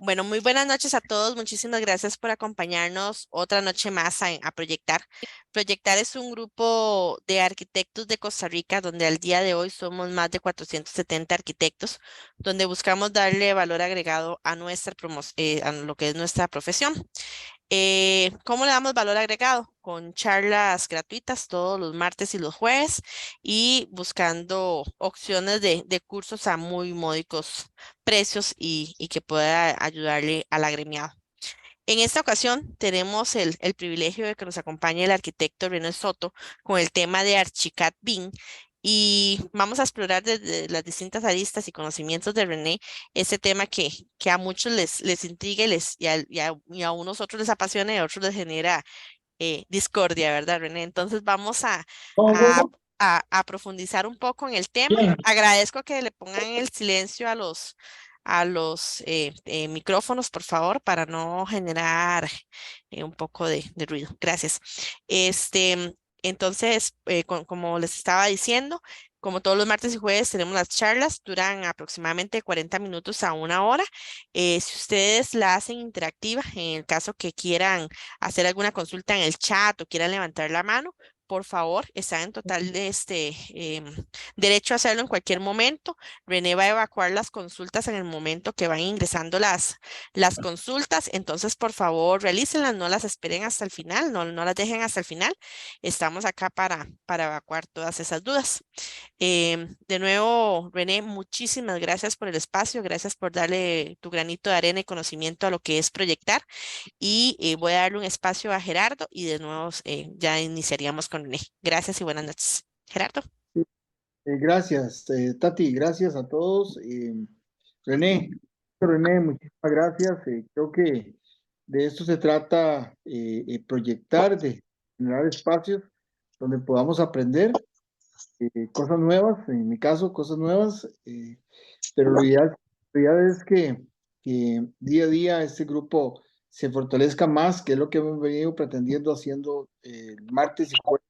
Bueno, muy buenas noches a todos. Muchísimas gracias por acompañarnos otra noche más a Proyectar. Proyectar es un grupo de arquitectos de Costa Rica donde al día de hoy somos más de 470 arquitectos, donde buscamos darle valor agregado a a lo que es nuestra profesión. ¿Cómo le damos valor agregado? Con charlas gratuitas todos los martes y los jueves y buscando opciones de cursos a muy módicos precios y que pueda ayudarle al agremiado. En esta ocasión tenemos el privilegio de que nos acompañe el arquitecto René Soto con el tema de Archicad BIM y vamos a explorar desde las distintas aristas y conocimientos de René este tema que a muchos les intriga y a unos otros les apasiona y a otros les genera discordia, ¿verdad, René? Entonces vamos a, ¿Cómo? a profundizar un poco en el tema. Bien. Agradezco que le pongan el silencio a los micrófonos, por favor, para no generar un poco de ruido. Gracias. Entonces, como les estaba diciendo, como todos los martes y jueves tenemos las charlas, duran aproximadamente 40 minutos a una hora. Si ustedes la hacen interactiva, en el caso que quieran hacer alguna consulta en el chat o quieran levantar la mano, por favor, están en total derecho a hacerlo en cualquier momento. René va a evacuar las consultas en el momento que van ingresando las consultas, entonces por favor realícenlas, no las esperen hasta el final, no las dejen hasta el final. Estamos acá para evacuar todas esas dudas. De nuevo, René, muchísimas gracias por el espacio, gracias por darle tu granito de arena y conocimiento a lo que es proyectar. Y voy a darle un espacio a Gerardo y de nuevo ya iniciaríamos con René. Gracias y buenas noches. Gerardo. Gracias, Tati, gracias a todos. René, René, muchísimas gracias. Creo que de esto se trata, proyectar, de generar espacios donde podamos aprender cosas nuevas, en mi caso, cosas nuevas, pero lo ideal es que día a día este grupo se fortalezca más, que es lo que hemos venido pretendiendo haciendo martes y jueves.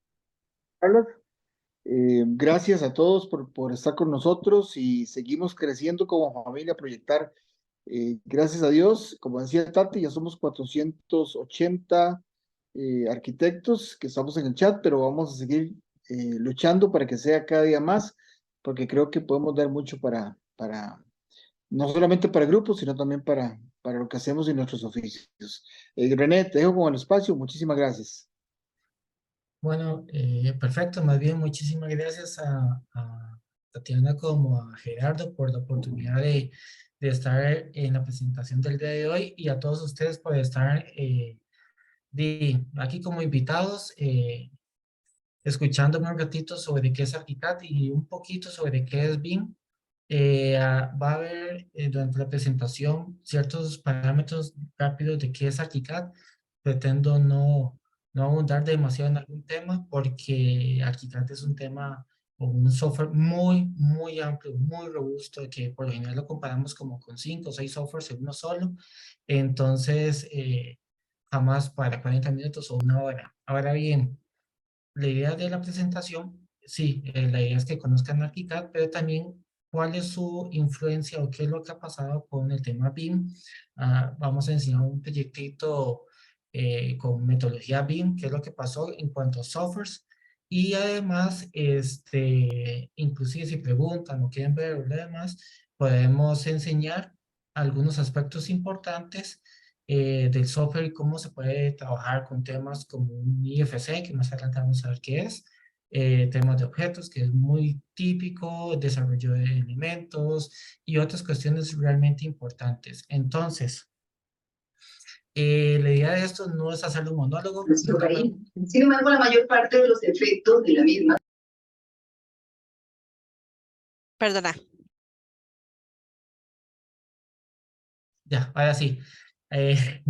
Gracias a todos por estar con nosotros y seguimos creciendo como familia Proyectar. Gracias a Dios, como decía Tati, ya somos 480 arquitectos que estamos en el chat, pero vamos a seguir luchando para que sea cada día más, porque creo que podemos dar mucho no solamente para grupos, sino también para lo que hacemos en nuestros oficios. René, te dejo con el espacio. Muchísimas gracias. Bueno, perfecto. Más bien, muchísimas gracias a Tatiana como a Gerardo por la oportunidad de estar en la presentación del día de hoy y a todos ustedes por estar aquí como invitados, escuchándome un ratito sobre qué es Arquicad y un poquito sobre qué es BIM. Va a haber durante la presentación ciertos parámetros rápidos de qué es Arquicad. Pretendo no abundar demasiado en algún tema porque Arquicad es un tema o un software muy amplio, muy robusto, que por lo general lo comparamos como con 5 o 6 softwares en uno solo. Entonces, jamás para 40 minutos o una hora. Ahora bien, la idea de la presentación, sí, la idea es que conozcan ArchiCAD, pero también cuál es su influencia o qué es lo que ha pasado con el tema BIM. Vamos a enseñar un proyectito con metodología BIM, qué es lo que pasó en cuanto a softwares. Y además, inclusive si preguntan o quieren ver lo demás, podemos enseñar algunos aspectos importantes del software y cómo se puede trabajar con temas como un IFC, que más adelante vamos a ver qué es, temas de objetos, que es muy típico, desarrollo de elementos y otras cuestiones realmente importantes. Entonces, la idea de esto no es hacer un monólogo. Nuestro país. Sin embargo, la mayor parte de los efectos de la misma. Perdona. Ya, ahora sí. Eh,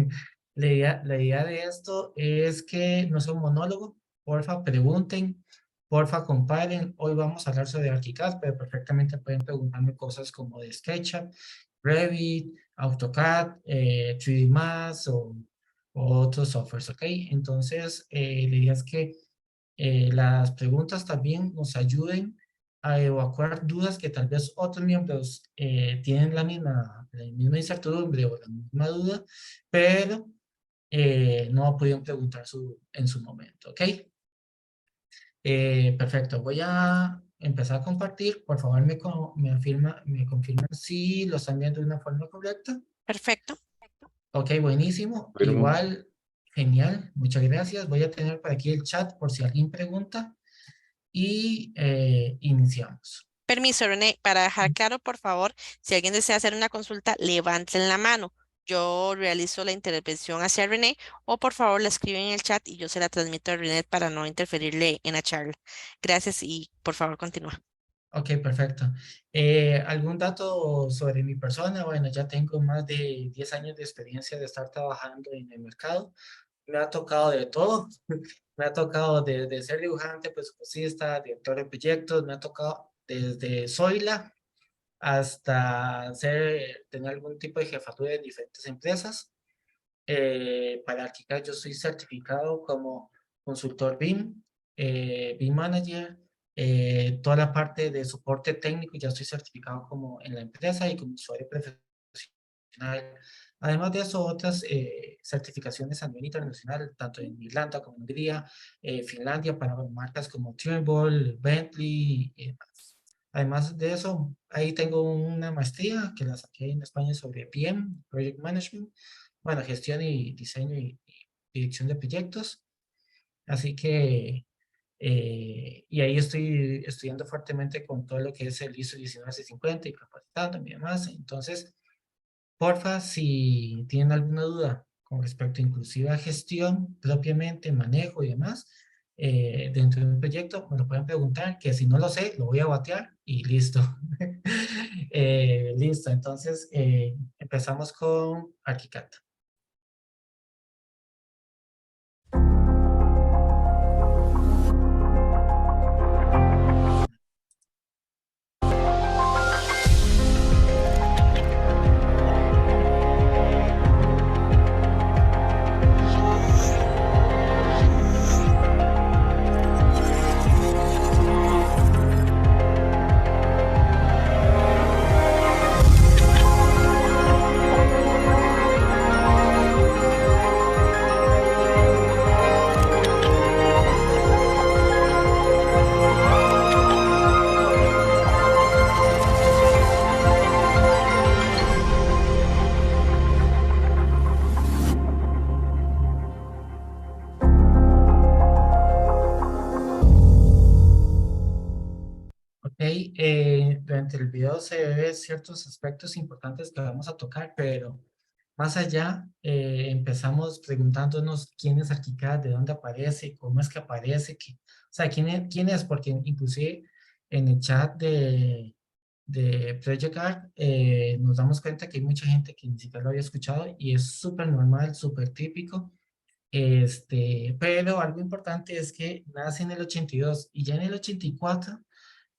la idea de esto es que no sea un monólogo. Porfa, pregunten, porfa, comparen. Hoy vamos a hablar sobre ArchiCAD, pero perfectamente pueden preguntarme cosas como de SketchUp, Revit, AutoCAD, 3D Max o otros softwares, ¿ok? Entonces, la idea es que las preguntas también nos ayuden a evacuar dudas que tal vez otros miembros tienen la misma la misma incertidumbre o la misma duda, pero no pudieron preguntar en su momento, ¿ok? Perfecto, voy a empezar a compartir. Por favor, me confirman si lo están viendo de una forma correcta. Perfecto. Ok, buenísimo. Confirmo. Igual, genial. Muchas gracias. Voy a tener por aquí el chat por si alguien pregunta. Y iniciamos. Permiso, René, para dejar claro, por favor, si alguien desea hacer una consulta, levanten la mano. Yo realizo la intervención hacia René o por favor la escriben en el chat y yo se la transmito a René para no interferirle en la charla. Gracias y por favor continúa. Ok, perfecto. ¿Algún dato sobre mi persona? Bueno, ya tengo más de 10 años de experiencia de estar trabajando en el mercado. Me ha tocado de todo. Me ha tocado desde ser dibujante, presupuestista, director de proyectos. Me ha tocado desde Zoila hasta tener algún tipo de jefatura en diferentes empresas. Para ArchiCAD yo soy certificado como consultor BIM, BIM Manager, toda la parte de soporte técnico ya estoy certificado como en la empresa y como usuario profesional. Además de eso, otras certificaciones a nivel internacional, tanto en Irlanda como en Hungría, Finlandia, para marcas como Trimble, Bentley y demás. Además de eso, ahí tengo una maestría que la saqué en España sobre PM, Project Management, bueno, gestión y diseño y dirección de proyectos. Así que, y ahí estoy estudiando fuertemente con todo lo que es el ISO 19650 y capacitándome y demás. Entonces, porfa, si tienen alguna duda con respecto inclusive a gestión propiamente, manejo y demás, dentro de un proyecto, me lo pueden preguntar, que si no lo sé, lo voy a batear y listo. Listo, entonces empezamos con ArchiCAD. Ok, durante el video se ve ciertos aspectos importantes que vamos a tocar, pero más allá empezamos preguntándonos quién es ArchiCAD, de dónde aparece, cómo es que aparece, o sea, quién es, porque inclusive en el chat de Project Art nos damos cuenta que hay mucha gente que ni siquiera lo había escuchado y es súper normal, súper típico. Pero algo importante es que nace en el 82 y ya en el 84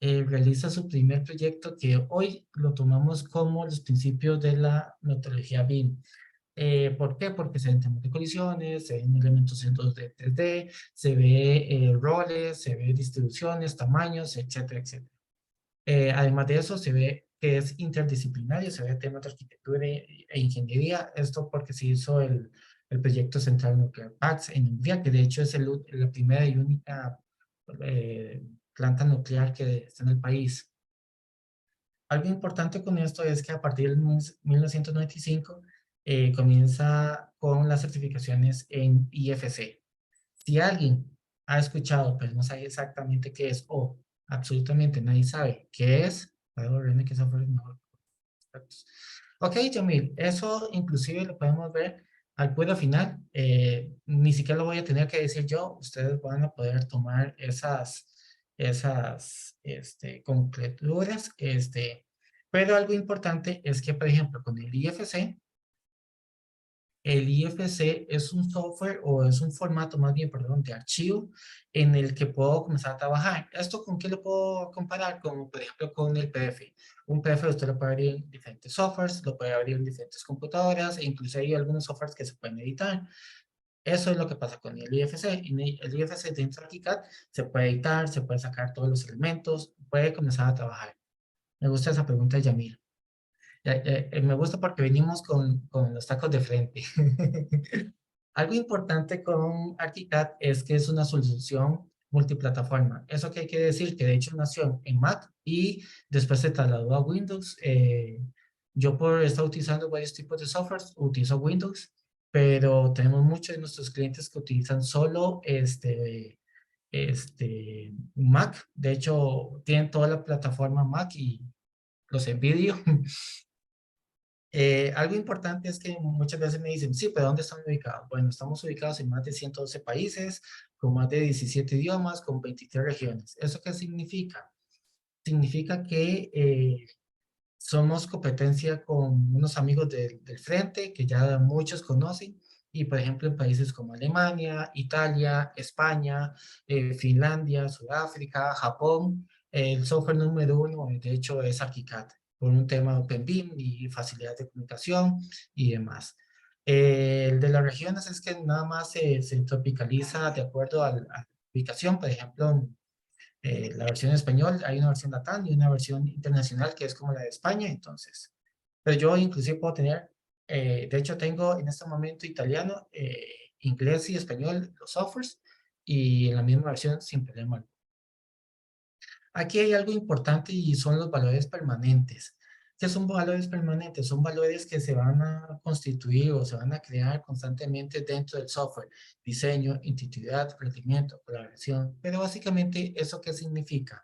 realiza su primer proyecto que hoy lo tomamos como los principios de la metodología BIM. ¿Por qué? Porque se ven temas de colisiones, se ven elementos en 2D, 3D, se ve roles, se ve distribuciones, tamaños, etcétera, etcétera. Además de eso, se ve que es interdisciplinario, se ve temas de arquitectura e ingeniería. Esto porque se hizo el proyecto Central Nuclear Parks en Hungría, que de hecho es la primera y única planta nuclear que está en el país. Algo importante con esto es que a partir del 1995 comienza con las certificaciones en IFC. Si alguien ha escuchado, pero no sabe exactamente qué es, o absolutamente nadie sabe qué es, que esa fue no. Ok, Jamil, eso inclusive lo podemos ver al puro final. Ni siquiera lo voy a tener que decir yo, ustedes van a poder tomar esas concreturas. Pero algo importante es que, por ejemplo, con el IFC es un software o es un formato más bien, perdón, de archivo en el que puedo comenzar a trabajar. ¿Esto con qué lo puedo comparar? Como por ejemplo con el PDF. Un PDF usted lo puede abrir en diferentes softwares, lo puede abrir en diferentes computadoras e incluso hay algunos softwares que se pueden editar. Eso es lo que pasa con el IFC. En el IFC dentro de ArchiCAD se puede editar, se puede sacar todos los elementos, puede comenzar a trabajar. Me gusta esa pregunta de Yamil. Me gusta porque venimos con los tacos de frente. Algo importante con ArchiCAD es que es una solución multiplataforma. ¿Eso qué quiere decir? Que de hecho nació en Mac y después se trasladó a Windows. Yo por estar utilizando varios tipos de softwares, utilizo Windows, pero tenemos muchos de nuestros clientes que utilizan solo Mac. De hecho, tienen toda la plataforma Mac y los envidio. Algo importante es que muchas veces me dicen, sí, pero ¿dónde están ubicados? Bueno, estamos ubicados en más de 112 países, con más de 17 idiomas, con 23 regiones. ¿Eso qué significa? Significa que somos competencia con unos amigos del frente que ya muchos conocen, y por ejemplo en países como Alemania, Italia, España, Finlandia, Sudáfrica, Japón, el software número uno de hecho es ArchiCAD, por un tema de OpenBIM y facilidad de comunicación y demás. El de las regiones es que nada más se tropicaliza de acuerdo a la ubicación. Por ejemplo, la versión en español, hay una versión latam y una versión internacional que es como la de España, entonces. Pero yo inclusive puedo tener, de hecho tengo en este momento italiano, inglés y español, los softwares, y en la misma versión sin problema. Aquí hay algo importante y son los valores permanentes. ¿Qué son valores permanentes? Son valores que se van a constituir o se van a crear constantemente dentro del software. Diseño, intuitividad, rendimiento, colaboración. Pero básicamente, ¿eso qué significa?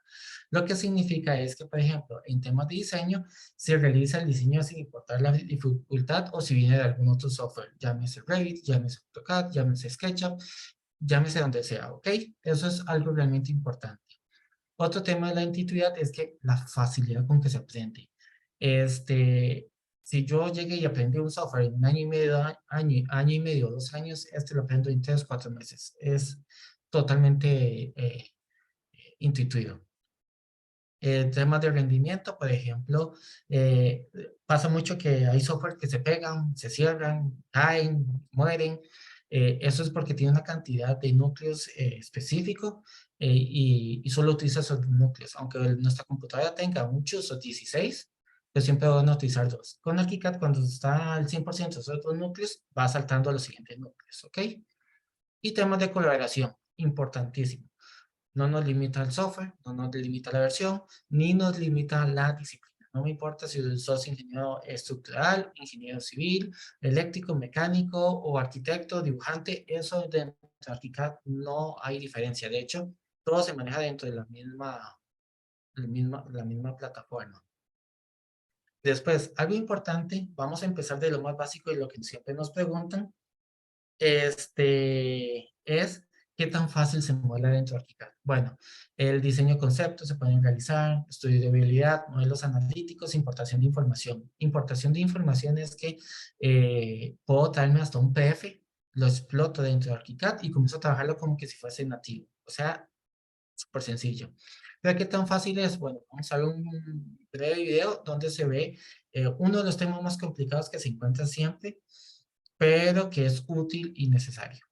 Lo que significa es que, por ejemplo, en temas de diseño, se realiza el diseño sin importar la dificultad o si viene de algún otro software. Llámese Revit, llámese AutoCAD, llámese SketchUp, llámese donde sea, ¿ok? Eso es algo realmente importante. Otro tema de la intuitividad es que la facilidad con que se aprende. Si yo llegué y aprendí un software en un año y medio, año y medio, 2 años, lo aprendo en 3, 4 meses. Es totalmente intuitivo. Temas de rendimiento, por ejemplo, pasa mucho que hay software que se pegan, se cierran, caen, mueren. Eso es porque tiene una cantidad de núcleos específico y solo utiliza esos núcleos. Aunque nuestra computadora tenga muchos o 16, pues siempre van a utilizar 2. Con ArchiCAD, cuando está al 100% de esos 2 núcleos, va saltando a los siguientes núcleos, ¿ok? Y temas de colaboración, importantísimo. No nos limita el software, no nos limita la versión, ni nos limita la disciplina. No me importa si sos ingeniero estructural, ingeniero civil, eléctrico, mecánico o arquitecto, dibujante. Eso dentro de ArchiCAD no hay diferencia. De hecho, todo se maneja dentro de la misma plataforma. Después, algo importante, vamos a empezar de lo más básico y lo que siempre nos preguntan, es qué tan fácil se mueve dentro de ArchiCAD. Bueno, el diseño de conceptos se pueden realizar, estudio de viabilidad, modelos analíticos, importación de información. Importación de información es que puedo traerme hasta un PDF, lo exploto dentro de ArchiCAD y comienzo a trabajarlo como que si fuese nativo. O sea, súper sencillo. ¿Pero qué tan fácil es? Bueno, vamos a ver un breve video donde se ve uno de los temas más complicados que se encuentra siempre, pero que es útil y necesario.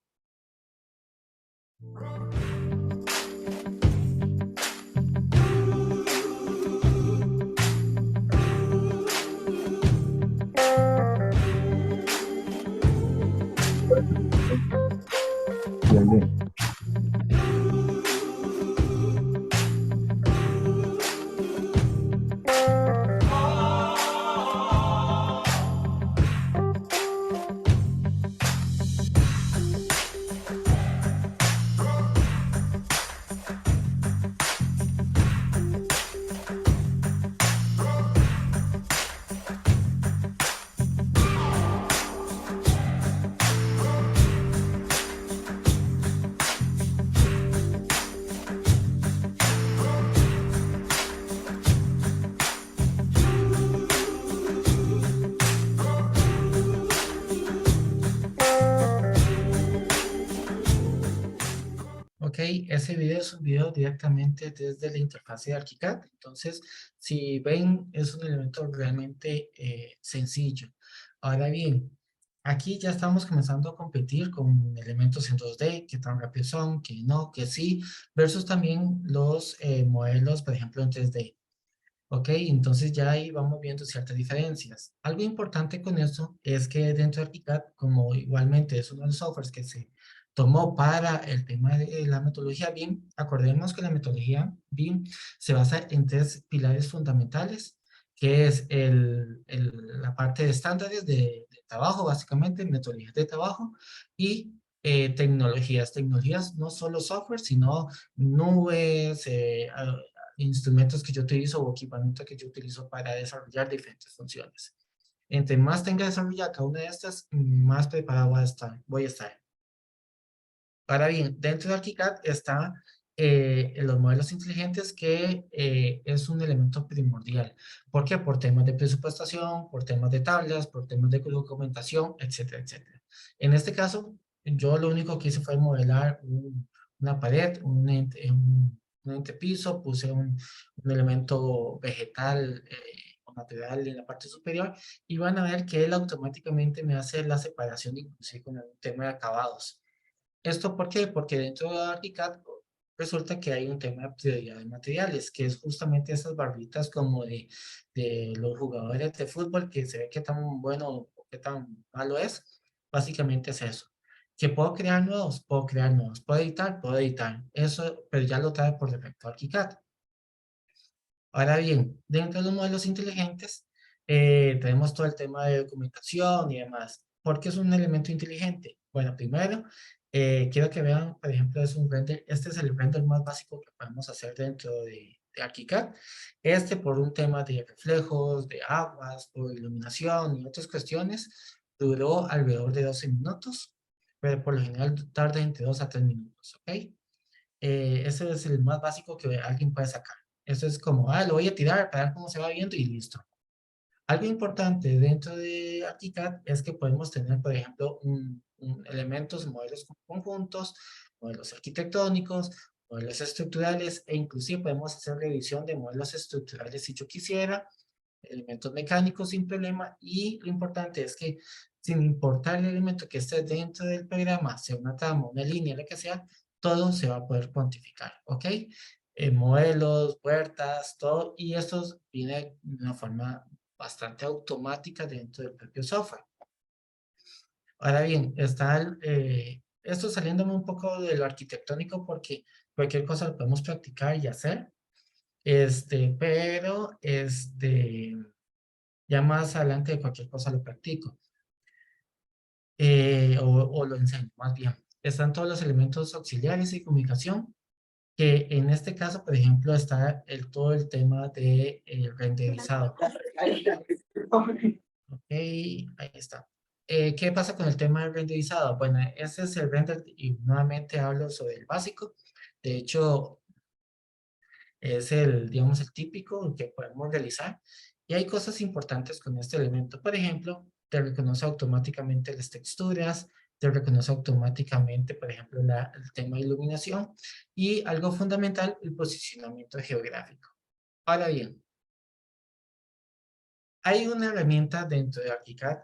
Ok, ese video es un video directamente desde la interfaz de ArchiCAD. Entonces, si ven, es un elemento realmente sencillo. Ahora bien, aquí ya estamos comenzando a competir con elementos en 2D, que tan rápido son, que no, que sí, versus también los modelos, por ejemplo, en 3D. ¿Ok? Entonces ya ahí vamos viendo ciertas diferencias. Algo importante con esto es que dentro de ArchiCAD, como igualmente es uno de los softwares que se tomó para el tema de la metodología BIM, acordemos que la metodología BIM se basa en tres pilares fundamentales, que es la parte de estándares de trabajo, básicamente, metodologías de trabajo y tecnologías no solo software, sino nubes, instrumentos que yo utilizo o equipamiento que yo utilizo para desarrollar diferentes funciones. Entre más tenga desarrollada cada una de estas, más preparado voy a estar. Ahora bien, dentro de ArchiCAD está los modelos inteligentes, que es un elemento primordial. ¿Por qué? Por temas de presupuestación, por temas de tablas, por temas de documentación, etcétera, etcétera. En este caso, yo lo único que hice fue modelar una pared, un entrepiso, puse un elemento vegetal o natural en la parte superior, y van a ver que él automáticamente me hace la separación, inclusive con el tema de acabados. ¿Esto por qué? Porque dentro de ArchiCAD resulta que hay un tema de prioridad de materiales, que es justamente esas barritas como de los jugadores de fútbol, que se ve qué tan bueno o qué tan malo es. Básicamente es eso. ¿Que puedo crear nuevos? Puedo crear nuevos. ¿Puedo editar? Puedo editar. Eso, pero ya lo trae por defecto ArchiCAD. Ahora bien, dentro de los modelos inteligentes, tenemos todo el tema de documentación y demás. ¿Por qué es un elemento inteligente? Bueno, primero, quiero que vean, por ejemplo, es un render. Este es el render más básico que podemos hacer dentro de ArchiCAD. Este, por un tema de reflejos, de aguas, por iluminación y otras cuestiones, duró alrededor de 12 minutos, pero por lo general tarda entre 2 a 3 minutos, ¿ok? Ese es el más básico que alguien puede sacar. Eso es como, lo voy a tirar para ver cómo se va viendo y listo. Algo importante dentro de ArchiCAD es que podemos tener, por ejemplo, elementos, modelos conjuntos, modelos arquitectónicos, modelos estructurales, e inclusive podemos hacer revisión de modelos estructurales si yo quisiera, elementos mecánicos sin problema. Y lo importante es que, sin importar el elemento que esté dentro del programa, sea una trama, una línea, lo que sea, todo se va a poder cuantificar, ¿ok? Modelos, puertas, todo, y esto viene de una forma bastante automática dentro del propio software. Ahora bien, está esto saliéndome un poco de lo arquitectónico, porque cualquier cosa lo podemos practicar y hacer, pero ya más adelante de cualquier cosa lo practico, o lo enseño más bien. Están todos los elementos auxiliares y comunicación, que en este caso, por ejemplo, está todo el tema de renderizado. Ok, ahí está. ¿Qué pasa con el tema del renderizado? Bueno, ese es el render, y nuevamente hablo sobre el básico. De hecho, es digamos, el típico que podemos realizar. Y hay cosas importantes con este elemento. Por ejemplo, te reconoce automáticamente las texturas, te reconoce automáticamente, por ejemplo, el tema de iluminación, y algo fundamental, el posicionamiento geográfico. Ahora bien, hay una herramienta dentro de ArchiCAD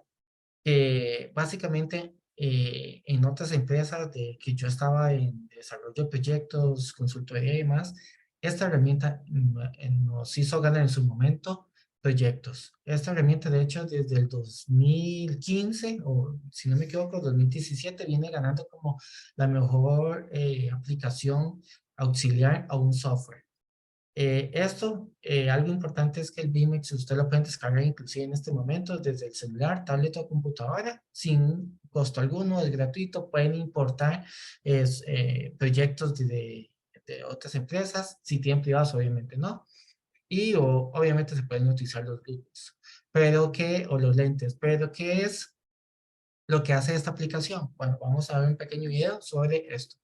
que básicamente en otras empresas que yo estaba en desarrollo de proyectos, consultoría y demás, esta herramienta nos hizo ganar en su momento proyectos. Esta herramienta, de hecho, desde el 2015, o si no me equivoco, 2017, viene ganando como la mejor aplicación auxiliar a un software. Algo importante es que el BIMX usted lo puede descargar inclusive en este momento desde el celular, tablet o computadora, sin costo alguno, es gratuito. Pueden importar proyectos de otras empresas, si tienen privados obviamente no, y obviamente se pueden utilizar los grupos, o los lentes. Pero ¿qué es lo que hace esta aplicación? Bueno, vamos a ver un pequeño video sobre esto.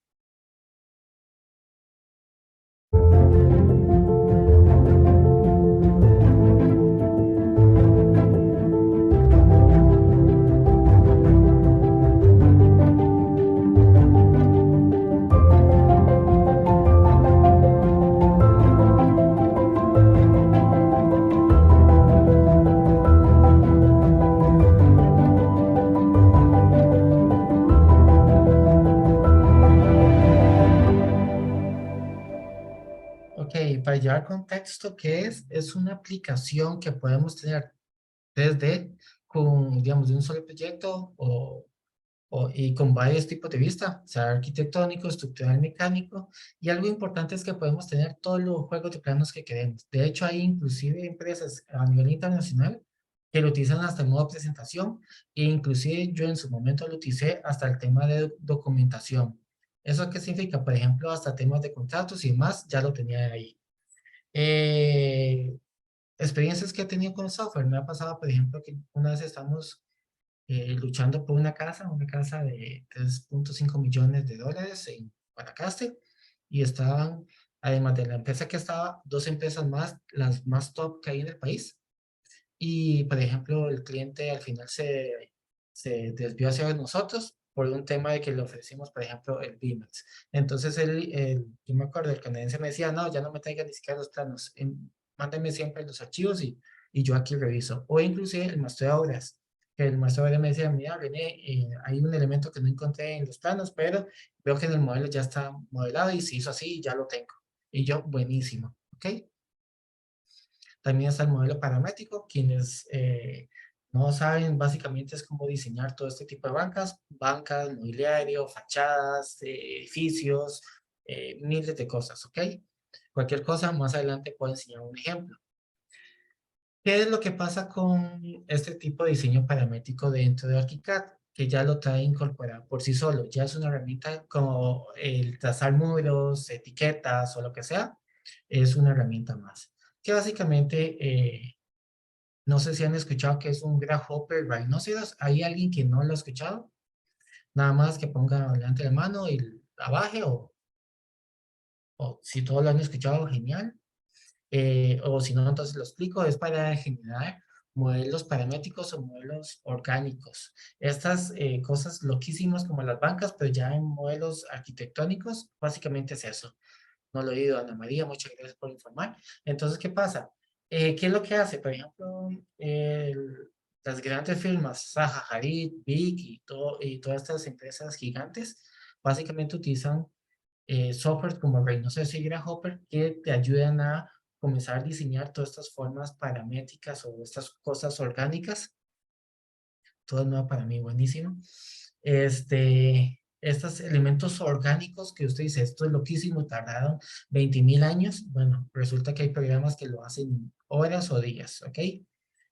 para llevar contexto, ¿qué es? Es una aplicación que podemos tener desde, con, digamos, de un solo proyecto y con varios tipos de vista, o sea, arquitectónico, estructural, mecánico, y algo importante es que podemos tener todos los juegos de planos que queremos. De hecho, hay inclusive empresas a nivel internacional que lo utilizan hasta en modo presentación, e inclusive yo en su momento lo utilicé hasta el tema de documentación. ¿Eso qué significa? Por ejemplo, hasta temas de contratos y demás, ya lo tenía ahí. Eh, experiencias que he tenido con software, me ha pasado, por ejemplo, que una vez estamos luchando por una casa de 3.5 millones de dólares en Guanacaste, y estaban, además de la empresa que estaba, dos empresas más, las más top que hay en el país, y por ejemplo el cliente al final se desvió hacia nosotros por un tema de que le ofrecimos, por ejemplo, el BIMAX. Entonces yo me acuerdo, el canadiense me decía, no, ya no me traigan ni siquiera los planos, mándenme siempre los archivos y yo aquí reviso. O inclusive el maestro de obras, que el maestro de obras me decía, mira, René, hay un elemento que no encontré en los planos, pero veo que en el modelo ya está modelado y se hizo así y ya lo tengo. Y yo, buenísimo, ¿ok? También está el modelo paramétrico. Quienes no saben, básicamente es cómo diseñar todo este tipo de bancas, mobiliario, fachadas, edificios, miles de cosas, ¿ok? Cualquier cosa, más adelante puedo enseñar un ejemplo. ¿Qué es lo que pasa con este tipo de diseño paramétrico dentro de ArchiCAD? Que ya lo trae incorporado por sí solo. Ya es una herramienta como el trazar muros, etiquetas o lo que sea. Es una herramienta más. Que básicamente, no sé si han escuchado que es un Grasshopper Rhinoceros. ¿Hay alguien que no lo ha escuchado? Nada más que ponga delante de la mano y la baje, o si todos lo han escuchado, genial. O si no, entonces lo explico. Es para generar modelos paramétricos o modelos orgánicos. Estas cosas loquísimas como las bancas, pero ya en modelos arquitectónicos, básicamente es eso. No lo he oído, Ana María, muchas gracias por informar. Entonces, ¿qué pasa? ¿Qué es lo que hace? Por ejemplo, las grandes firmas, Zaha Hadid, Big y todas estas empresas gigantes, básicamente utilizan software como Rhinoceros y Grasshopper que te ayudan a comenzar a diseñar todas estas formas paramétricas o estas cosas orgánicas. Todo es nuevo para mí, buenísimo. Estos elementos orgánicos que usted dice, esto es loquísimo, tardaron 20.000 años. Bueno, resulta que hay programas que lo hacen en horas o días, ¿ok?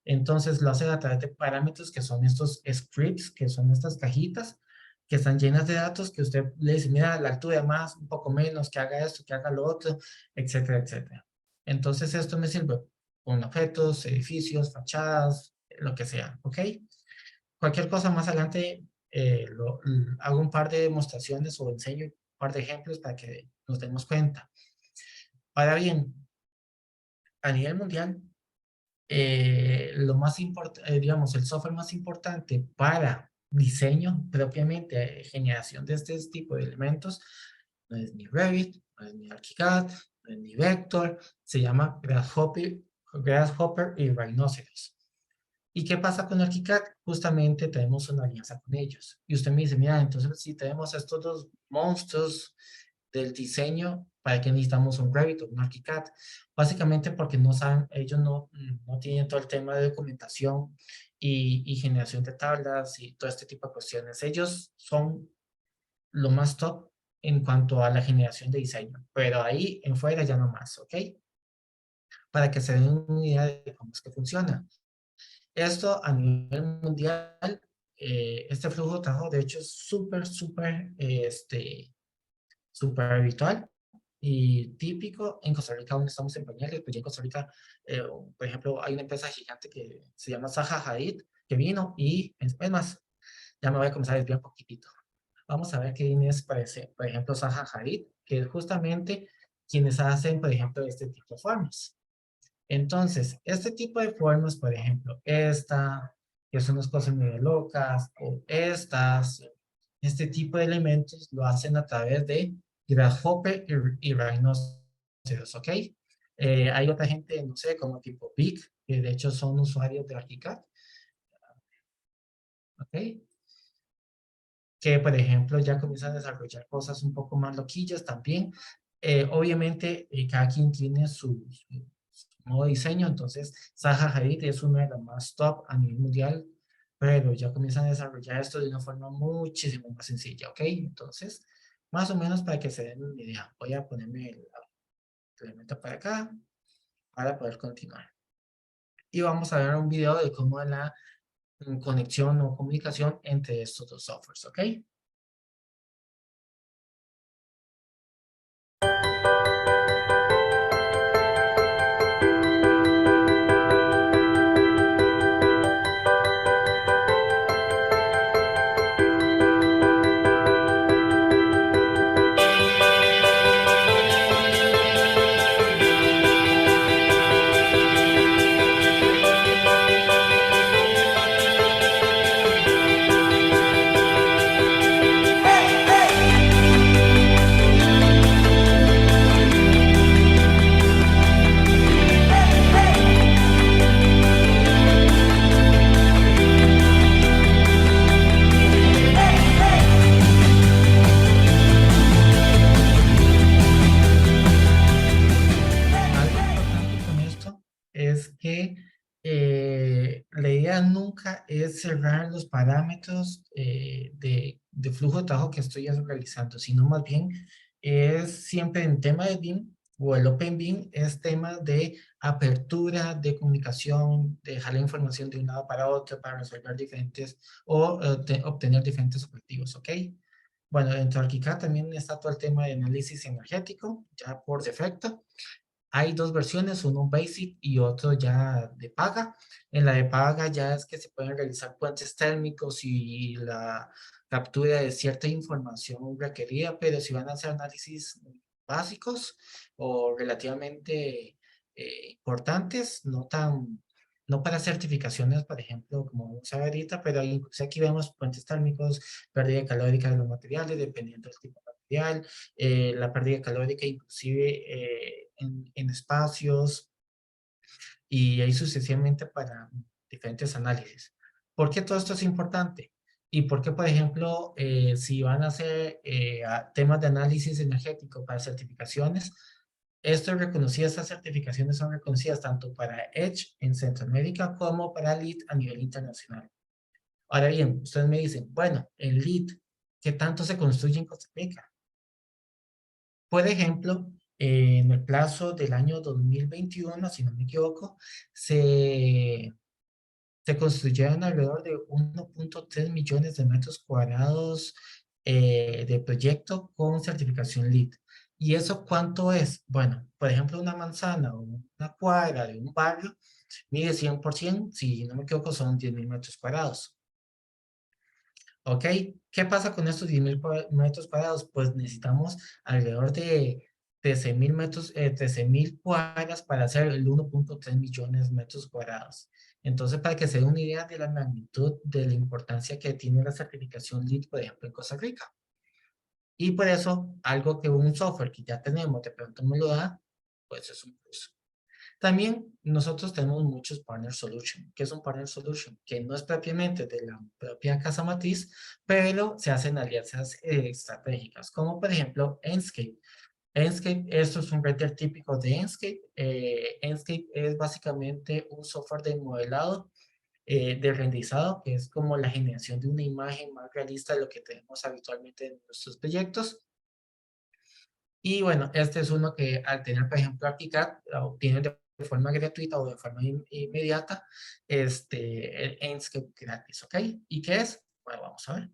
Entonces lo hacen a través de parámetros que son estos scripts, que son estas cajitas que están llenas de datos que usted le dice, mira, la altura más, un poco menos, que haga esto, que haga lo otro, etcétera, etcétera. Entonces esto me sirve con objetos, edificios, fachadas, lo que sea, ¿ok? Cualquier cosa más adelante, hago un par de demostraciones o enseño un par de ejemplos para que nos demos cuenta. Ahora bien, a nivel mundial, lo más importante, digamos, el software más importante para diseño propiamente, generación de este tipo de elementos, no es ni Revit, no es ni ArchiCAD, no es ni Vector, se llama Grasshopper y Rhinoceros. ¿Y qué pasa con ArchiCAD? Justamente tenemos una alianza con ellos. Y usted me dice, mira, entonces si tenemos estos dos monstruos del diseño, ¿para qué necesitamos un Revit o un ArchiCAD? Básicamente porque no saben, ellos no tienen todo el tema de documentación y generación de tablas y todo este tipo de cuestiones. Ellos son lo más top en cuanto a la generación de diseño, pero ahí en fuera ya no más, ¿ok? Para que se den una idea de cómo es que funciona. Esto a nivel mundial, este flujo de trabajo de hecho es súper habitual y típico. En Costa Rica aún estamos en pañales, pues ya en Costa Rica, por ejemplo, hay una empresa gigante que se llama Zaha Hadid, que vino y, es más, ya me voy a comenzar a desviar un poquitito. Vamos a ver qué Inés parece, por ejemplo, Zaha Hadid, que es justamente quienes hacen, por ejemplo, este tipo de formas. Entonces, este tipo de formas, por ejemplo, esta, que son unas cosas medio locas, o este tipo de elementos lo hacen a través de Grasshopper y Rhinoceros, ¿ok? Hay otra gente, no sé, como tipo Big, que de hecho son usuarios de ArchiCAD, ¿ok? Que, por ejemplo, ya comienzan a desarrollar cosas un poco más loquillas también. Obviamente, cada quien tiene su modo de diseño, entonces Zaha Hadid es una de las más top a nivel mundial, pero ya comienzan a desarrollar esto de una forma muchísimo más sencilla, ¿ok? Entonces, más o menos para que se den una idea, voy a ponerme el elemento para acá para poder continuar. Y vamos a ver un video de cómo es la conexión o comunicación entre estos dos softwares, ¿ok? Algo importante con esto es que la idea nunca es cerrar los parámetros de flujo de trabajo que estoy realizando, sino más bien es siempre en tema de BIM o el Open BIM es tema de apertura, de comunicación, de dejar la información de un lado para otro para resolver diferentes o obtener diferentes objetivos, ¿ok? Bueno, dentro de ArchiCAD también está todo el tema de análisis energético, ya por defecto. Hay dos versiones, uno basic y otro ya de paga. En la de paga ya es que se pueden realizar puentes térmicos y la captura de cierta información requerida, pero si van a hacer análisis básicos o relativamente importantes, no para certificaciones, por ejemplo, como vamos a ver ahorita, pero incluso aquí vemos puentes térmicos, pérdida calórica de los materiales, dependiendo del tipo de material, la pérdida calórica inclusive en espacios y ahí sucesivamente para diferentes análisis. ¿Por qué todo esto es importante? Y por qué, por ejemplo, si van a hacer temas de análisis energético para certificaciones, estas certificaciones son reconocidas tanto para Edge en Centroamérica como para LEED a nivel internacional. Ahora bien, ustedes me dicen, bueno, en LEED, ¿qué tanto se construye en Costa Rica? Por ejemplo, en el plazo del año 2021, si no me equivoco, se construyeron alrededor de 1.3 millones de metros cuadrados de proyecto con certificación LEED. ¿Y eso cuánto es? Bueno, por ejemplo, una manzana o una cuadra de un barrio mide 100%, si no me equivoco, son 10.000 metros cuadrados. ¿Ok? ¿Qué pasa con estos 10.000 metros cuadrados? Pues necesitamos alrededor de 13.000 cuadras para hacer el 1.3 millones de metros cuadrados. Entonces, para que se dé una idea de la magnitud de la importancia que tiene la certificación LEED, por ejemplo, en Costa Rica. Y por eso, algo que un software que ya tenemos, de pronto me lo da, pues es un plus. También nosotros tenemos muchos partner solution. ¿Qué es un partner solution? Que no es propiamente de la propia casa matriz, pero se hacen alianzas estratégicas, como por ejemplo Enscape. Enscape, esto es un render típico de Enscape. Enscape es básicamente un software de modelado, de renderizado, que es como la generación de una imagen más realista de lo que tenemos habitualmente en nuestros proyectos. Y bueno, este es uno que al tener, por ejemplo, ArchiCAD, obtienen de forma gratuita o de forma inmediata el Enscape gratis, ¿ok? ¿Y qué es? Bueno, vamos a ver.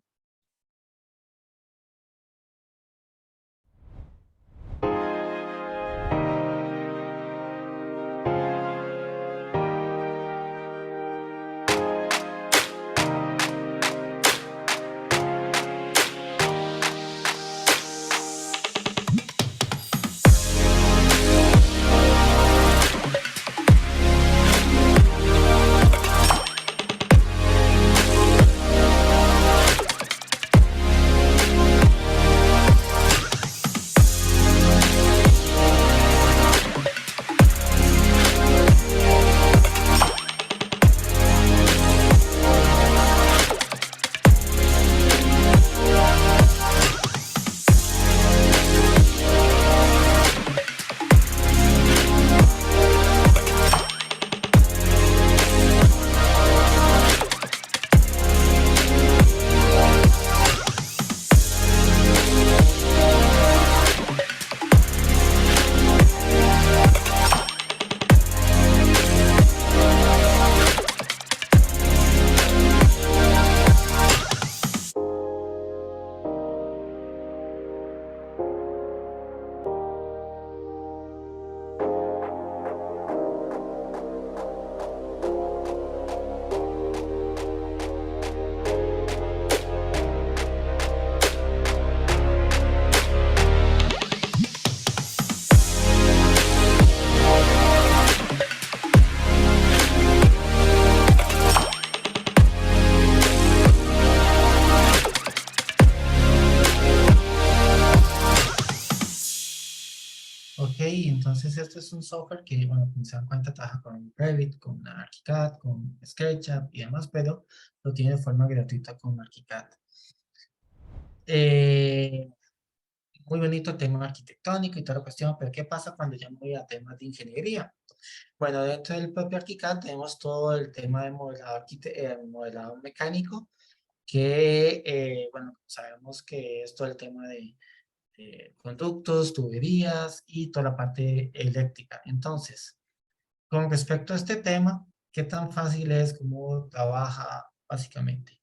Entonces, este es un software que, bueno, como se dan cuenta, trabaja con Revit, con ArchiCAD, con SketchUp y demás, pero lo tiene de forma gratuita con ArchiCAD. Muy bonito tema arquitectónico y toda la cuestión, pero ¿qué pasa cuando ya me voy a temas de ingeniería? Bueno, dentro del propio ArchiCAD tenemos todo el tema de modelado mecánico, que, bueno, sabemos que es todo el tema de conductos, tuberías y toda la parte eléctrica. Entonces, con respecto a este tema, ¿qué tan fácil es? ¿Cómo trabaja básicamente?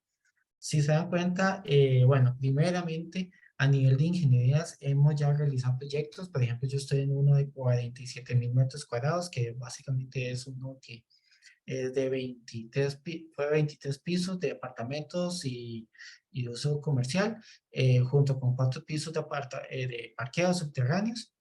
Si se dan cuenta, bueno, primeramente, a nivel de ingenierías, hemos ya realizado proyectos. Por ejemplo, yo estoy en uno de 47.000 metros cuadrados, que básicamente es uno que es de 23 pisos de apartamentos y de uso comercial, junto con 4 pisos de parqueos subterráneos.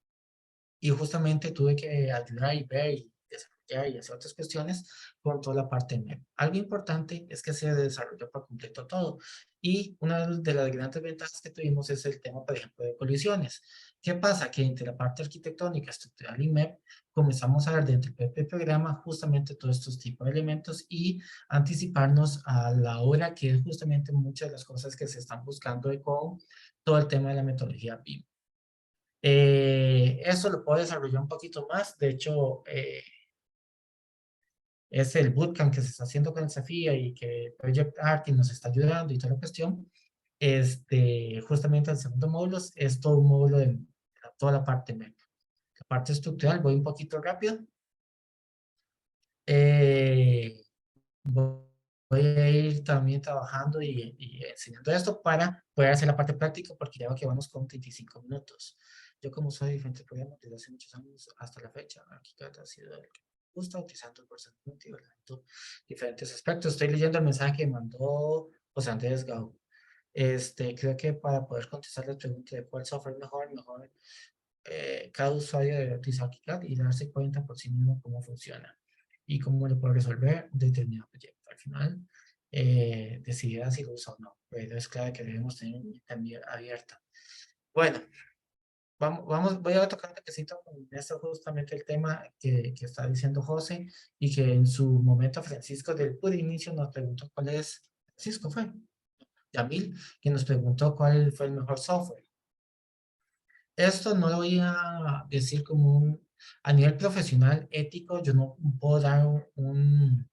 Y justamente tuve que ayudar y ver y desarrollar y hacer otras cuestiones con toda la parte web. Algo importante es que se desarrolló por completo todo. Y una de las grandes ventajas que tuvimos es el tema, por ejemplo, de colisiones. ¿Qué pasa? Que entre la parte arquitectónica, estructural y MEP, comenzamos a ver dentro del propio programa justamente todos estos tipos de elementos y anticiparnos a la hora que es justamente muchas de las cosas que se están buscando con todo el tema de la metodología BIM. Eso lo puedo desarrollar un poquito más. De hecho, es el bootcamp que se está haciendo con el SAFIA y que Project Art nos está ayudando y toda la cuestión. Justamente el segundo módulo es todo un módulo de toda la parte MEP. La parte estructural, voy un poquito rápido. Voy a ir también trabajando y enseñando esto para poder hacer la parte práctica, porque ya veo que vamos con 35 minutos. Yo, como soy diferentes programas desde hace muchos años hasta la fecha, ArchiCAD ha sido el que me gusta, utilizando el procesamiento y diferentes aspectos. Estoy leyendo el mensaje que mandó José Andrés Gau. Creo que para poder contestar la pregunta de cuál software es mejor, cada usuario debe utilizar ArchiCAD y darse cuenta por sí mismo cómo funciona y cómo lo puede resolver un determinado proyecto. Al final, decidirá si lo usa o no, pero es claro que debemos tener una mente abierta. Bueno, voy a tocar un toquecito con esto, justamente el tema que está diciendo José, y que en su momento Francisco del puro inicio nos preguntó cuál es, Francisco fue, Yamil, que nos preguntó cuál fue el mejor software. Esto no lo voy a decir como a nivel profesional, ético, yo no puedo dar un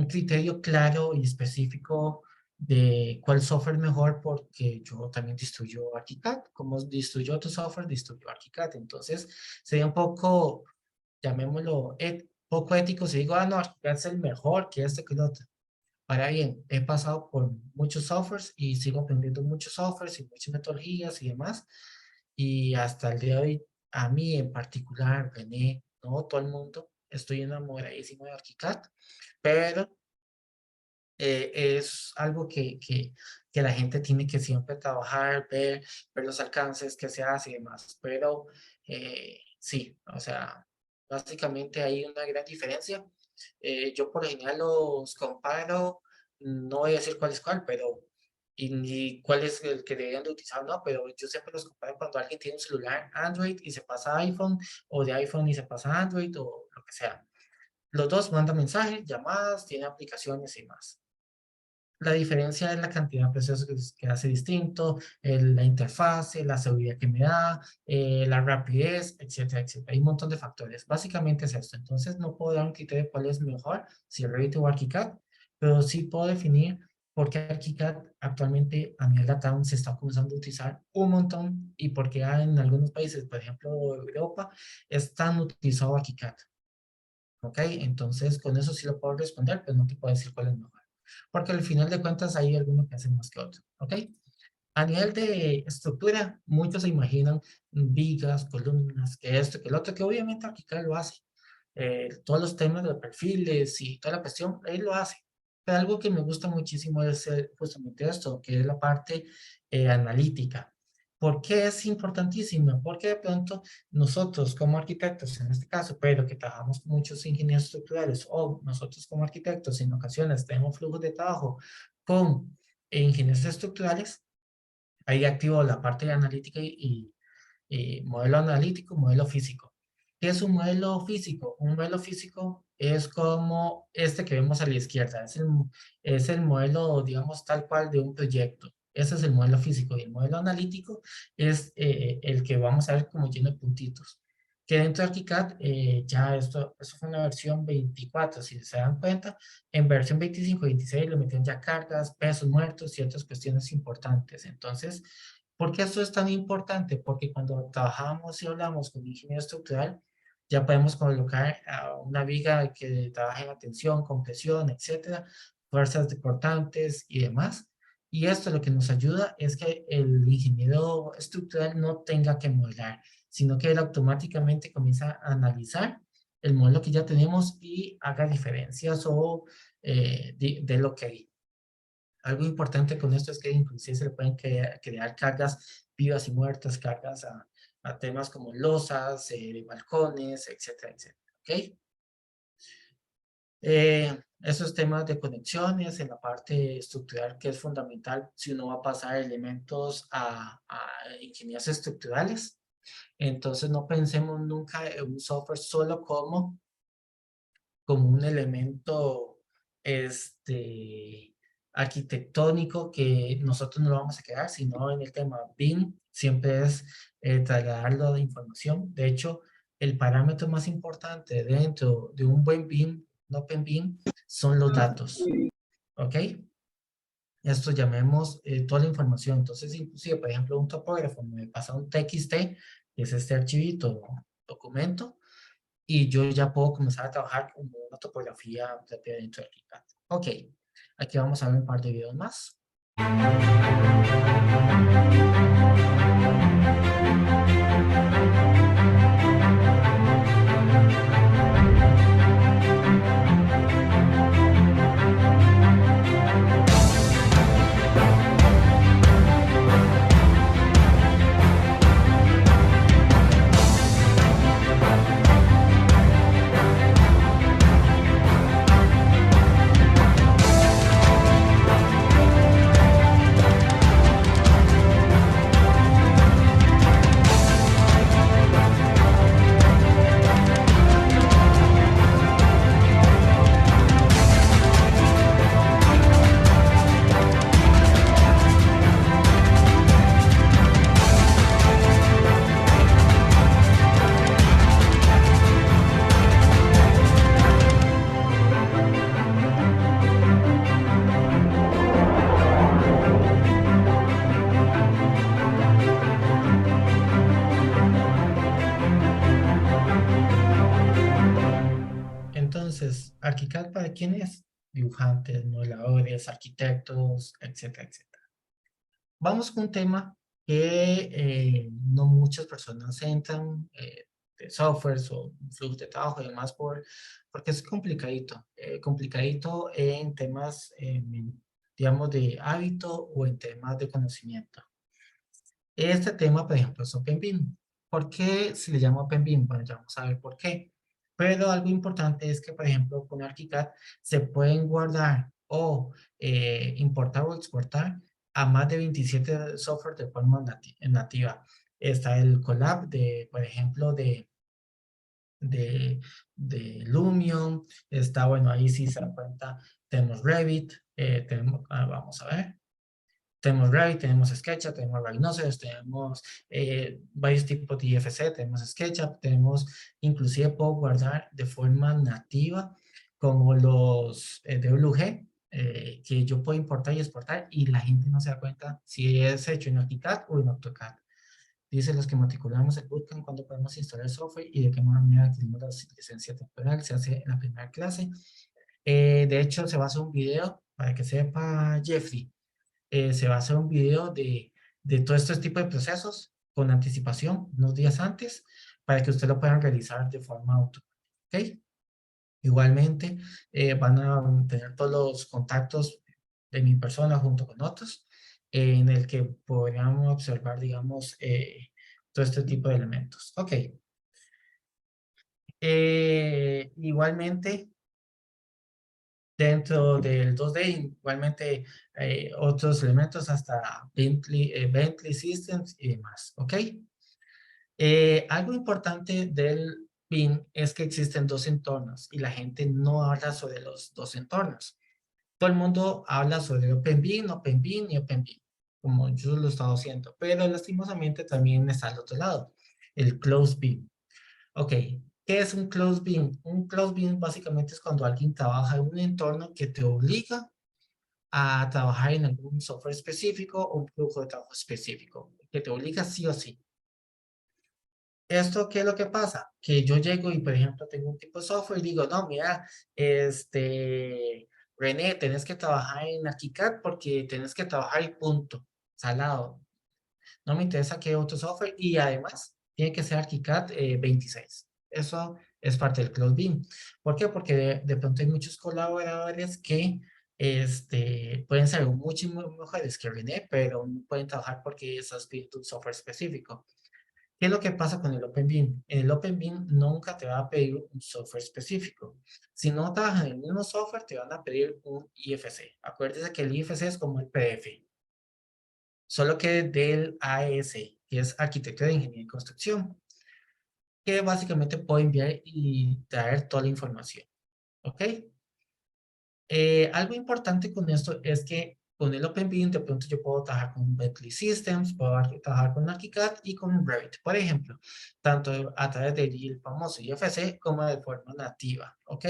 criterio claro y específico de cuál software es mejor, porque yo también distribuyo ArchiCAD. Como distribuyo otro software, distribuyo ArchiCAD. Entonces, sería un poco, llamémoslo, poco ético si digo, ah, no, ArchiCAD es el mejor que este que el otro. Ahora bien, he pasado por muchos softwares y sigo aprendiendo muchos softwares y muchas metodologías y demás. Y hasta el día de hoy, a mí en particular, René, no todo el mundo, estoy enamoradísimo de ArchiCAD, pero es algo que la gente tiene que siempre trabajar, ver los alcances que se hace y demás. Pero sí, o sea, básicamente hay una gran diferencia. Yo por lo general los comparo, no voy a decir cuál es cuál, pero y ni cuál es el que deberían de utilizar, no, pero yo siempre los comparo cuando alguien tiene un celular Android y se pasa a iPhone, o de iPhone y se pasa a Android, o lo que sea. Los dos mandan mensajes, llamadas, tienen aplicaciones y más. La diferencia es la cantidad de procesos que hace distinto, la interfase, la seguridad que me da, la rapidez, etcétera, etcétera. Hay un montón de factores. Básicamente es esto. Entonces no puedo dar un criterio de cuál es mejor, si Revit o ArchiCAD, pero sí puedo definir por qué ArchiCAD actualmente a nivel data se está comenzando a utilizar un montón y por qué en algunos países, por ejemplo Europa, es tan utilizado ArchiCAD. ¿Ok? Entonces con eso sí lo puedo responder, pero no te puedo decir cuál es mejor. Porque al final de cuentas hay algunos que hacen más que otros, ¿ok? A nivel de estructura, muchos se imaginan vigas, columnas, que esto, que el otro, que obviamente ArchiCAD lo hace. Todos los temas de perfiles y toda la cuestión, él lo hace. Pero algo que me gusta muchísimo es justamente esto, que es la parte analítica. ¿Por qué es importantísima? Porque de pronto nosotros como arquitectos, en este caso, pero que trabajamos con muchos ingenieros estructurales, o nosotros como arquitectos en ocasiones tenemos flujos de trabajo con ingenieros estructurales, ahí activo la parte de analítica modelo analítico, modelo físico. ¿Qué es un modelo físico? Un modelo físico es como este que vemos a la izquierda, es el modelo, digamos, tal cual de un proyecto. Ese es el modelo físico y el modelo analítico es el que vamos a ver como lleno de puntitos. Que dentro de ArchiCAD ya esto fue una versión 24, si se dan cuenta, en versión 25 y 26 le metieron ya cargas, pesos muertos y otras cuestiones importantes. Entonces, ¿por qué esto es tan importante? Porque cuando trabajamos y hablamos con ingeniero estructural, ya podemos colocar una viga que trabaje en la tensión, compresión, etcétera, fuerzas deportantes y demás. Y esto lo que nos ayuda es que el ingeniero estructural no tenga que modelar, sino que él automáticamente comienza a analizar el modelo que ya tenemos y haga diferencias o de lo que hay. Algo importante con esto es que inclusive se le pueden crear cargas vivas y muertas, cargas a temas como losas, balcones, etcétera, etcétera. ¿Ok? Esos temas de conexiones en la parte estructural que es fundamental si uno va a pasar elementos a ingenierías estructurales. Entonces no pensemos nunca en un software solo como un elemento arquitectónico que nosotros no lo vamos a crear, sino en el tema BIM siempre es trasladarlo de información. De hecho, el parámetro más importante dentro de un buen BIM, un Open BIM, son los datos. ¿Ok? Esto llamemos toda la información. Entonces, inclusive, por ejemplo, un topógrafo me pasa un TXT, que es este archivito, documento, y yo ya puedo comenzar a trabajar con una topografía propia dentro de ArchiCAD. Ok, aquí vamos a ver un par de videos más. Entonces, ArchiCAD para quién es? Dibujantes, modeladores, arquitectos, etcétera, etcétera. Vamos con un tema que no muchas personas entran de softwares o flujo de trabajo y demás porque es complicadito. Complicadito en temas, digamos, de hábito o en temas de conocimiento. Este tema, por ejemplo, es OpenBIM. ¿Por qué se le llama OpenBIM? Bueno, ya vamos a ver por qué. Pero algo importante es que, por ejemplo, con ArchiCAD se pueden guardar o importar o exportar a más de 27 software de forma nativa. Está el Colab, por ejemplo, de Lumion. Está, bueno, ahí sí se da cuenta. Tenemos Revit, vamos a ver. Tenemos Revit, tenemos SketchUp, tenemos Rhinoceros, tenemos varios tipos de IFC, tenemos SketchUp, tenemos, inclusive puedo guardar de forma nativa como los WG, que yo puedo importar y exportar y la gente no se da cuenta si es hecho en ArchiCAD o en AutoCAD. Dice los que matriculamos el bootcamp cuando podemos instalar software y de qué manera adquirimos la licencia temporal, se hace en la primera clase. De hecho, se va a hacer un video para que sepa Jeffrey. Se va a hacer un video de todo este tipo de procesos con anticipación, unos días antes, para que ustedes lo puedan realizar de forma automática. ¿Ok? Igualmente, van a tener todos los contactos de mi persona junto con otros, en el que podríamos observar, digamos, todo este tipo de elementos. Ok. Igualmente, dentro del 2D, igualmente otros elementos hasta Bentley Systems y demás, ¿ok? Algo importante del BIM es que existen dos entornos y la gente no habla sobre los dos entornos. Todo el mundo habla sobre OpenBIM, OpenBIM y OpenBIM, como yo lo he estado haciendo, pero lastimosamente también está al otro lado, el Closed BIM. Ok, ¿qué es un Closed BIM? Un Closed BIM básicamente es cuando alguien trabaja en un entorno que te obliga a trabajar en algún software específico o un flujo de trabajo específico, que te obliga sí o sí. ¿Esto qué es lo que pasa? Que yo llego y, por ejemplo, tengo un tipo de software y digo, no, mira, René, tenés que trabajar en ArchiCAD porque tenés que trabajar y punto, salado. No me interesa qué otro software y además tiene que ser ArchiCAD 26. Eso es parte del Cloud BIM. ¿Por qué? Porque de pronto hay muchos colaboradores que pueden ser muchísimo mejores que René, pero no pueden trabajar porque estás pidiendo un software específico. ¿Qué es lo que pasa con el OpenBIM? En el OpenBIM nunca te va a pedir un software específico. Si no trabajas en el mismo software, te van a pedir un IFC. Acuérdese que el IFC es como el PDF, solo que del AES, que es Arquitectura de Ingeniería y Construcción, que básicamente puede enviar y traer toda la información. ¿Ok? Algo importante con esto es que con el OpenBIM de pronto yo puedo trabajar con Bentley Systems, puedo trabajar con ArchiCAD y con Revit, por ejemplo, tanto a través del famoso IFC como de forma nativa, ¿ok?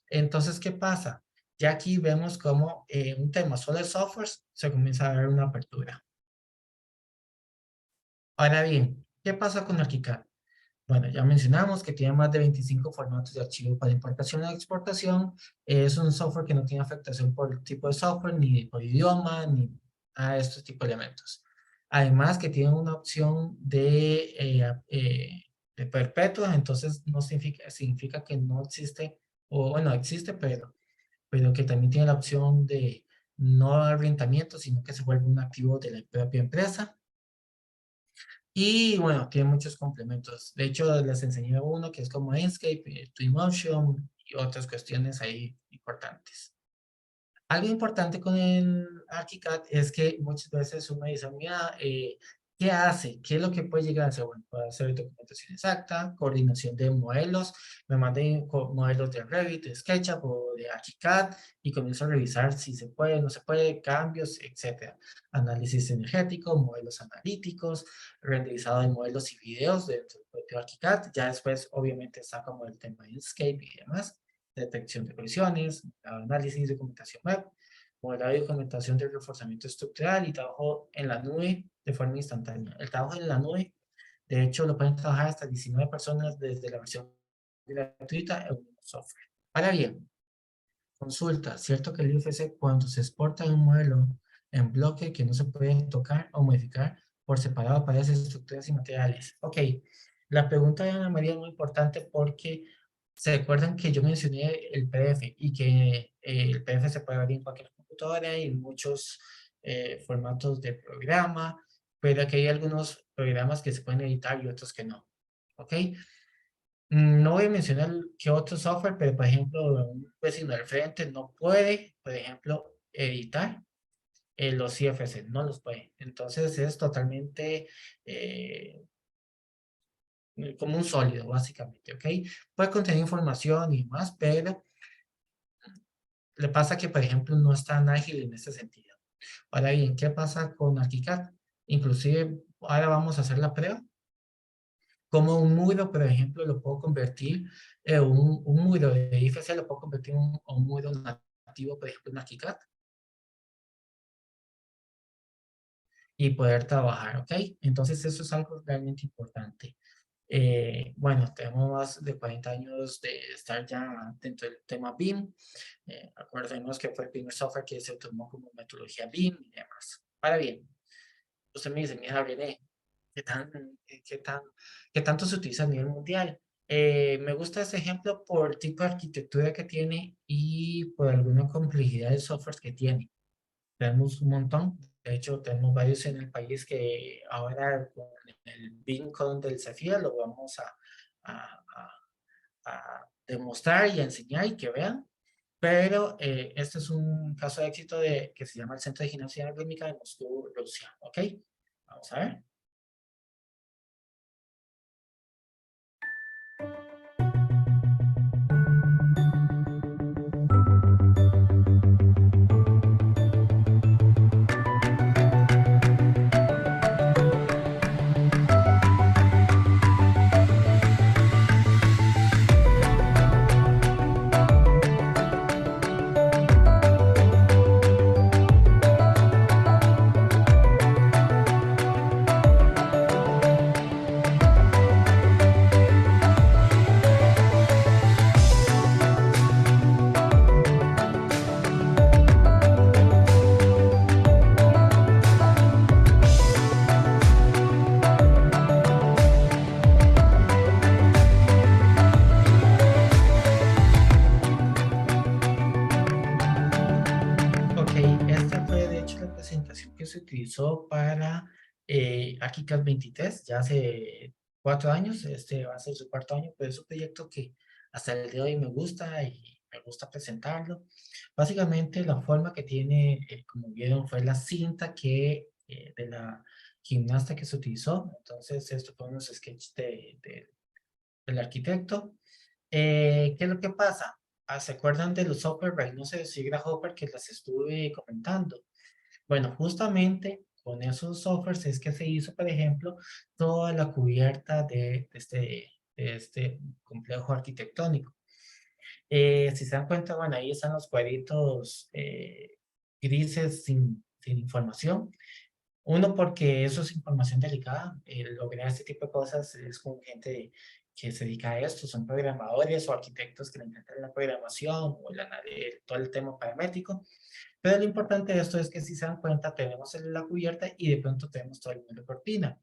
Entonces, ¿qué pasa? Ya aquí vemos cómo un tema solo de softwares se comienza a dar una apertura. Ahora bien, ¿qué pasa con ArchiCAD? Bueno, ya mencionamos que tiene más de 25 formatos de archivo para importación y exportación. Es un software que no tiene afectación por el tipo de software, ni por idioma, ni a estos tipos de elementos. Además que tiene una opción de perpetua, entonces no significa que no existe, o bueno, existe, pero que también tiene la opción de no arrendamiento, sino que se vuelve un activo de la propia empresa. Y bueno, tiene muchos complementos. De hecho, les enseñé uno que es como Enscape, Twinmotion y otras cuestiones ahí importantes. Algo importante con el ArchiCAD es que muchas veces uno dice, mira, ¿qué hace? ¿Qué es lo que puede llegar a hacer? Bueno, puede hacer documentación exacta, coordinación de modelos, me mandé modelos de Revit, de SketchUp o de ArchiCAD y comienzo a revisar si se puede, no se puede, cambios, etc. Análisis energético, modelos analíticos, renderizado de modelos y videos dentro del propio ArchiCAD. Ya después, obviamente, está como el tema de Inkscape y demás, detección de colisiones, análisis de documentación web, modelado y documentación de reforzamiento estructural y trabajo en la nube de forma instantánea. El trabajo en la nube, de hecho, lo pueden trabajar hasta 19 personas desde la versión gratuita en un software. Ahora bien, consulta, ¿cierto que el IFC cuando se exporta un modelo en bloque que no se puede tocar o modificar por separado aparece estructuras y materiales? Ok, la pregunta de Ana María es muy importante porque se acuerdan que yo mencioné el PDF y que el PDF se puede ver en cualquier computadora y en muchos formatos de programa, pero aquí hay algunos programas que se pueden editar y otros que no. ¿Ok? No voy a mencionar qué otro software, pero por ejemplo, un vecino al frente no puede, por ejemplo, editar los CFC, no los puede. Entonces es totalmente como un sólido, básicamente, ¿ok? Puede contener información y más, pero le pasa que, por ejemplo, no es tan ágil en ese sentido. Ahora bien, ¿qué pasa con ArchiCAD? Inclusive, ahora vamos a hacer la prueba. Como un muro, por ejemplo, lo puedo convertir, un muro de IFC lo puedo convertir en un muro nativo, por ejemplo, en ArchiCAD y poder trabajar, ¿ok? Entonces eso es algo realmente importante. Bueno, tenemos más de 40 años de estar ya dentro del tema BIM. Acordemos que fue el primer software que se tomó como metodología BIM y demás. Ahora bien, usted me dice, mira, René, ¿qué tan, qué tan, qué tanto se utiliza a nivel mundial? Me gusta este ejemplo por el tipo de arquitectura que tiene y por alguna complejidad de software que tiene. Tenemos un montón. De hecho, tenemos varios en el país que ahora con el BIM del CEFIA lo vamos a, a demostrar y a enseñar y que vean. Pero este es un caso de éxito que se llama el Centro de Gimnasia Rítmica de Moscú, Rusia. ¿Ok? Vamos a ver. hecho la presentación que se utilizó para ArchiCAD 23, ya hace 4 años, este va a ser su 4.º año, pero es un proyecto que hasta el día de hoy me gusta y me gusta presentarlo. Básicamente la forma que tiene, como vieron, fue la cinta de la gimnasta que se utilizó. Entonces, esto fue unos sketches del arquitecto. ¿Qué es lo que pasa? ¿Se acuerdan de los software Rhinoceros y Grasshopper que les estuve comentando? Bueno, justamente con esos softwares es que se hizo, por ejemplo, toda la cubierta de este complejo arquitectónico. Si se dan cuenta, bueno, ahí están los cuadritos grises sin información. Uno, porque eso es información delicada. Lograr este tipo de cosas es con gente que se dedica a esto. Son programadores o arquitectos que le encantan la programación o todo el tema paramétrico. Pero lo importante de esto es que si se dan cuenta, tenemos la cubierta y de pronto tenemos todo el mundo de cortina.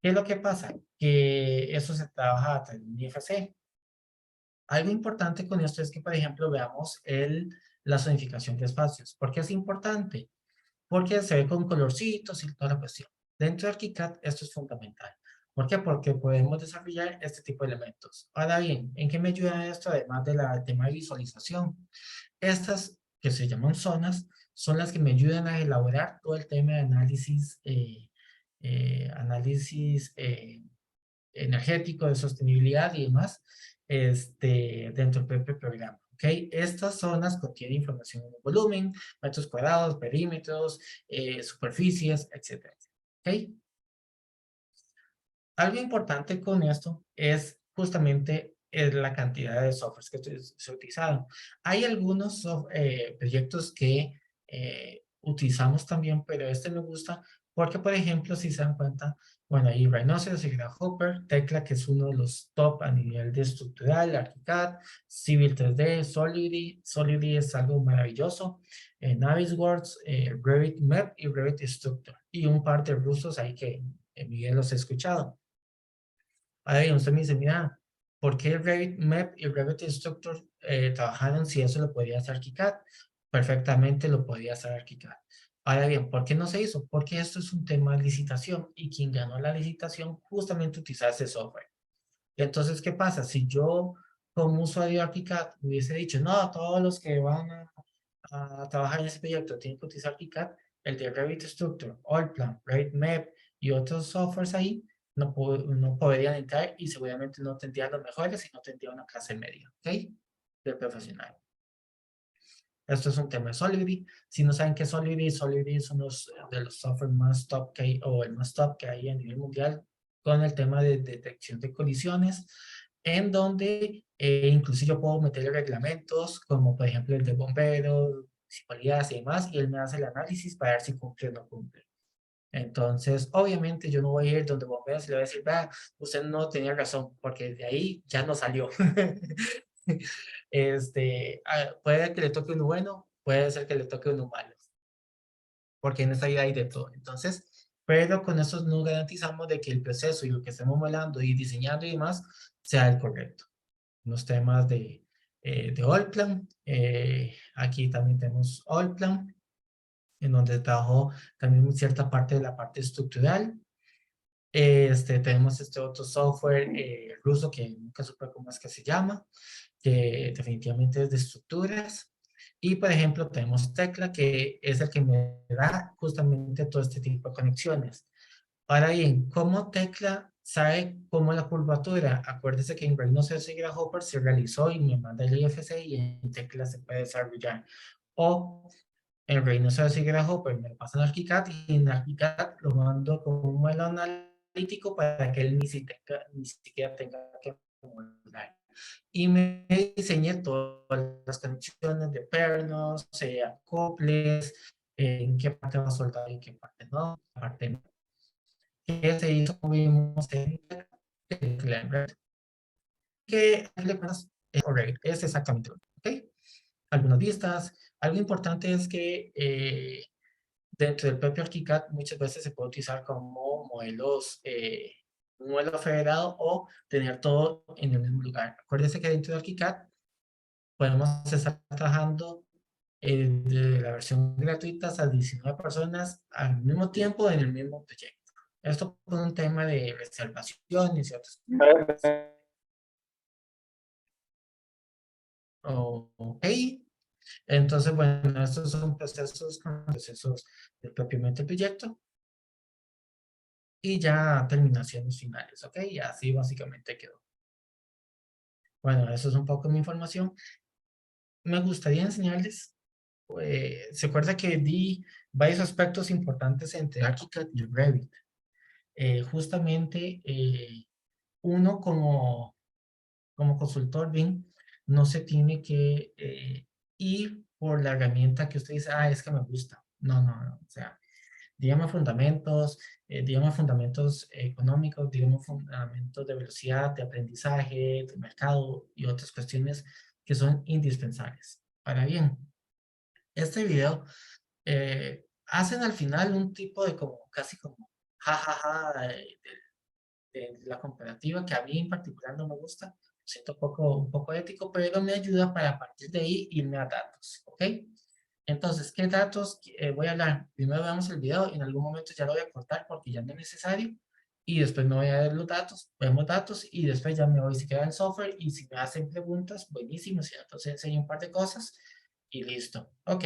¿Qué es lo que pasa? Que eso se trabaja a través de un IFC. Algo importante con esto es que, por ejemplo, veamos la zonificación de espacios. ¿Por qué es importante? Porque se ve con colorcitos y toda la cuestión. Dentro de ArchiCAD esto es fundamental. ¿Por qué? Porque podemos desarrollar este tipo de elementos. Ahora bien, ¿en qué me ayuda esto además del tema de visualización? Estas que se llaman zonas son las que me ayudan a elaborar todo el tema de análisis energético, de sostenibilidad y demás, dentro del propio programa. ¿Okay? Estas zonas contienen información en el volumen, metros cuadrados, perímetros, superficies, etc. ¿Okay? Algo importante con esto es justamente la cantidad de softwares que se utilizaron. Hay algunos proyectos que utilizamos también, pero este me gusta porque, por ejemplo, si se dan cuenta, bueno, hay Rhinoceros y Grasshopper, Tecla, que es uno de los top a nivel de estructural, ArchiCAD, Civil 3D, Solidity. Solidity es algo maravilloso. Navisworks, Revit Map y Revit Structure. Y un par de rusos ahí que Miguel los he escuchado. Ahora bien, usted me dice, mira, ¿por qué Revit Map y Revit Structure trabajaron si eso lo podía hacer ArchiCAD? Perfectamente lo podía hacer ArchiCAD. Ahora bien, ¿por qué no se hizo? Porque esto es un tema de licitación y quien ganó la licitación justamente utilizaba ese software. Entonces, ¿qué pasa? Si yo como usuario de ArchiCAD hubiese dicho, no, todos los que van a trabajar en ese proyecto tienen que utilizar ArchiCAD, el de Revit Structure, Allplan, Revit Map y otros softwares ahí, no podrían entrar y seguramente no tendrían los mejores y no tendrían una clase media, ¿ok? De profesional. Esto es un tema de Solidity. Si no saben qué es Solidity, Solidity es uno de los software más top que hay, o el más top que hay a nivel mundial con el tema de detección de colisiones, en donde incluso yo puedo meter reglamentos, como por ejemplo el de bomberos, municipalidades y demás, y él me hace el análisis para ver si cumple o no cumple. Entonces, obviamente yo no voy a ir donde bomberos y le voy a decir, va, usted no tenía razón, porque de ahí ya no salió. Puede que le toque uno bueno, puede ser que le toque uno malo, porque en esta vida hay de todo. Entonces, pero con eso no garantizamos de que el proceso y lo que estemos modelando y diseñando y demás sea el correcto. Los temas de Allplan, aquí también tenemos Allplan, en donde trabajó también cierta parte de la parte estructural. Tenemos este otro software ruso que nunca supe cómo es que se llama, que definitivamente es de estructuras. Y por ejemplo tenemos Tecla, que es el que me da justamente todo este tipo de conexiones. Ahora bien, ¿cómo Tecla sabe cómo la curvatura? Acuérdese que en Rhinoceros y Grasshopper se realizó y me manda el IFC y en Tecla se puede desarrollar. O en Rhinoceros y Grasshopper me lo pasan a ArchiCAD y en ArchiCAD lo mando como un modelo analítico para que él ni siquiera tenga que modelar. Y me diseñé todas las conexiones de pernos, acoples, en qué parte va a soldar y en qué parte no, parte no. Que se hizo, vimos en que es exactamente lo mismo, ¿ok? Algunas vistas. Algo importante es que dentro del propio ArchiCAD muchas veces se puede utilizar como modelos, un modelo federado o tener todo en el mismo lugar. Acuérdense que dentro de ArchiCAD podemos estar trabajando de la versión gratuita hasta 19 personas al mismo tiempo en el mismo proyecto. Esto por un tema de reservaciones y otras cosas. Ok. Entonces, bueno, estos son procesos del propiamente proyecto. Y ya terminaciones finales, ¿ok? Y así básicamente quedó. Bueno, eso es un poco mi información. Me gustaría enseñarles, se acuerda que di varios aspectos importantes entre ArchiCAD y Revit. Justamente uno como consultor BIM no se tiene que ir por la herramienta que usted dice, ah, es que me gusta. No, no, no. O sea, digamos fundamentos económicos, digamos fundamentos de velocidad, de aprendizaje, de mercado y otras cuestiones que son indispensables. Ahora bien, este video hacen al final un tipo de como, casi como jajaja de la comparativa que a mí en particular no me gusta. Siento un poco ético, pero me ayuda para a partir de ahí irme a datos, ¿ok? Entonces, ¿qué datos voy a hablar? Primero veamos el video, en algún momento ya lo voy a cortar porque ya no es necesario. Y después me voy a ver los datos, vemos datos y después ya me voy si queda el software y si me hacen preguntas, buenísimo, si entonces enseño un par de cosas y listo. Ok.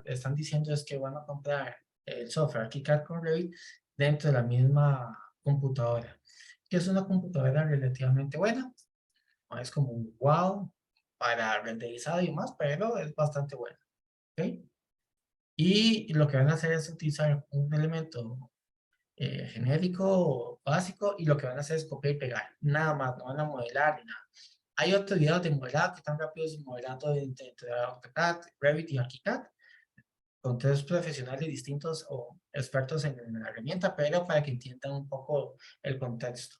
Están diciendo es que van a comprar el software ArchiCAD con Revit dentro de la misma computadora, que es una computadora relativamente buena, no es como un wow para renderizado y demás, pero es bastante buena, ¿ok? Y lo que van a hacer es utilizar un elemento genérico, básico, y lo que van a hacer es copiar y pegar, nada más, no van a modelar ni nada. Hay otros videos de modelado que están rápidos modelando entre AutoCAD, Revit y ArchiCAD, con tres profesionales distintos o expertos en la herramienta, pero para que entiendan un poco el contexto.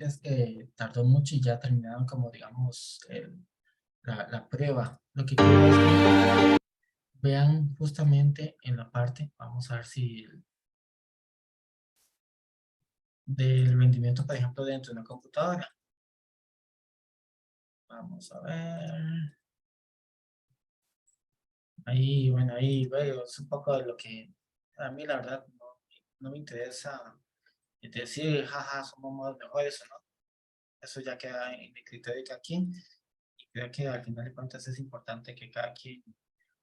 es que tardó mucho y ya terminaron como, digamos, la prueba. Lo que quiero es que vean justamente en la parte, vamos a ver si del rendimiento, por ejemplo, dentro de una computadora. Vamos a ver. Ahí, bueno, ahí veo, es un poco de lo que a mí la verdad no me interesa decir, jaja, somos más mejores o no. Eso ya queda en el criterio de cada quien. Y creo que al final de cuentas es importante que cada quien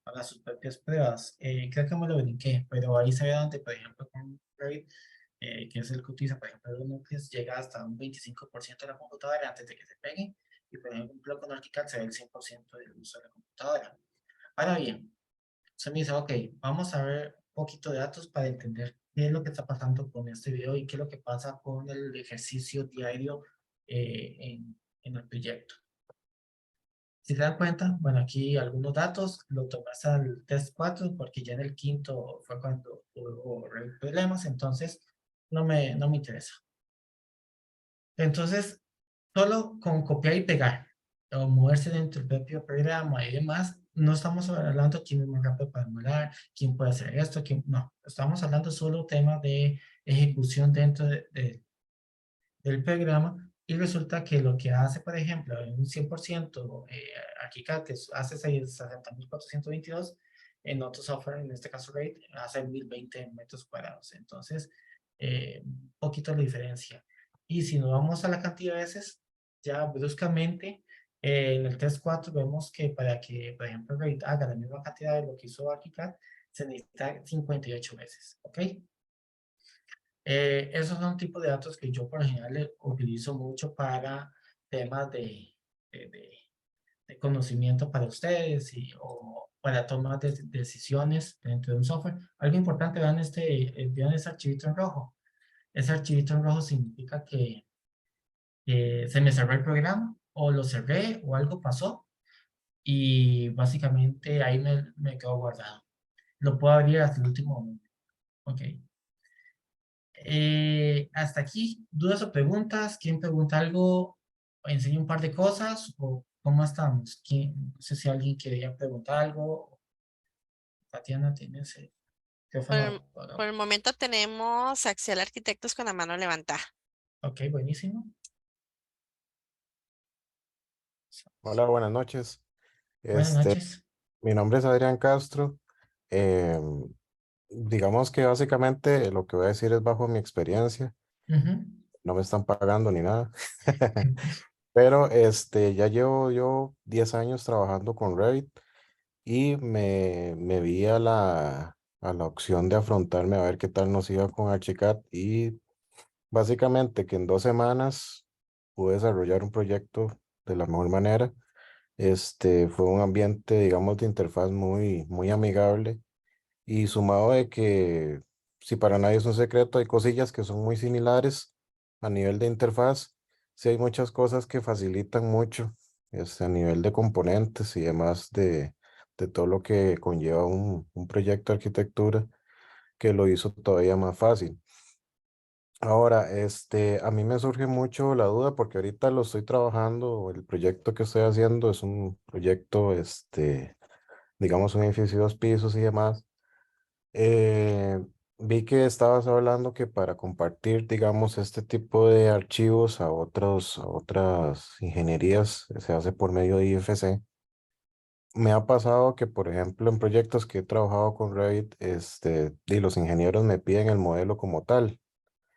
haga sus propias pruebas. Creo que me lo brinqué, pero ahí se ve donde, por ejemplo, con Revit, que es el que utiliza, por ejemplo, los núcleos, llega hasta un 25% de la computadora antes de que se pegue. Y por ejemplo, con ArchiCAD se ve el 100% del uso de la computadora. Ahora bien, se me dice, ok, vamos a ver un poquito de datos para entender qué es lo que está pasando con este video y qué es lo que pasa con el ejercicio diario en el proyecto. Si se dan cuenta, bueno, aquí algunos datos, lo tomas al test 4 porque ya en el quinto fue cuando hubo problemas, entonces no me interesa. Entonces, solo con copiar y pegar o moverse dentro del propio programa y demás, no estamos hablando quién es más rápido para emular, quién puede hacer esto, quién no. Estamos hablando solo tema de ejecución dentro del programa y resulta que lo que hace, por ejemplo, en un 100%, ArchiCAD, que hace 60.422, en otro software, en este caso Rate, hace 1020 metros cuadrados. Entonces, un poquito la diferencia. Y si nos vamos a la cantidad de veces, ya bruscamente, en el test 4 vemos que para que, por ejemplo, Rate haga la misma cantidad de lo que hizo ArchiCAD, se necesita 58 veces, ¿ok? Esos son tipos de datos que yo por lo general utilizo mucho para temas de, de- de conocimiento para ustedes o para tomar decisiones dentro de un software. Algo importante, vean ese archivito en rojo. Ese archivito en rojo significa que se me cerró el programa o lo cerré o algo pasó y básicamente ahí me quedo guardado. Lo puedo abrir hasta el último momento. Ok. Hasta aquí, ¿dudas o preguntas? ¿Quién pregunta algo? ¿Enseño un par de cosas? ¿O cómo estamos? No sé si alguien quería preguntar algo. Tatiana, tienes el Por el, teléfono por el momento tenemos a Axial Arquitectos con la mano levantada. Ok, buenísimo. Hola, buenas noches. Buenas Este, noches. Mi nombre es Adrián Castro. Em, digamos que básicamente lo que voy a decir es bajo mi experiencia. Ujú. No me están pagando ni nada. Pero ya llevo yo 10 años trabajando con Revit y me vi a la opción de afrontarme a ver qué tal nos iba con Archicad y básicamente que en 2 semanas pude desarrollar un proyecto de la mejor manera. Fue un ambiente, digamos, de interfaz muy amigable y sumado de que, si para nadie es un secreto, hay cosillas que son muy similares a nivel de interfaz. Sí hay muchas cosas que facilitan mucho, a nivel de componentes y demás de todo lo que conlleva un proyecto de arquitectura que lo hizo todavía más fácil. Ahora, a mí me surge mucho la duda porque ahorita lo estoy trabajando, el proyecto que estoy haciendo es un proyecto, digamos, un edificio de 2 pisos y demás. Eh, Vi que estabas hablando que para compartir, digamos, este tipo de archivos a otras ingenierías se hace por medio de IFC. Me ha pasado que, por ejemplo, en proyectos que he trabajado con Revit, y los ingenieros me piden el modelo como tal.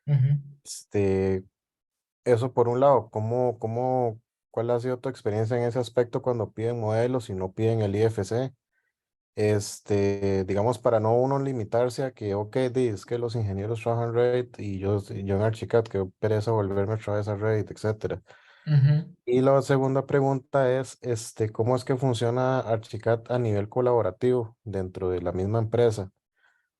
Ujú. Este, Eso por un lado, ¿cuál ha sido tu experiencia en ese aspecto cuando piden modelos y no piden el IFC? Digamos, para no uno limitarse a que, ok, es que los ingenieros trabajan Revit y yo en Archicad, que pereza volverme otra vez a Revit, etcétera. Ujú. Y la segunda pregunta es, ¿cómo es que funciona Archicad a nivel colaborativo dentro de la misma empresa?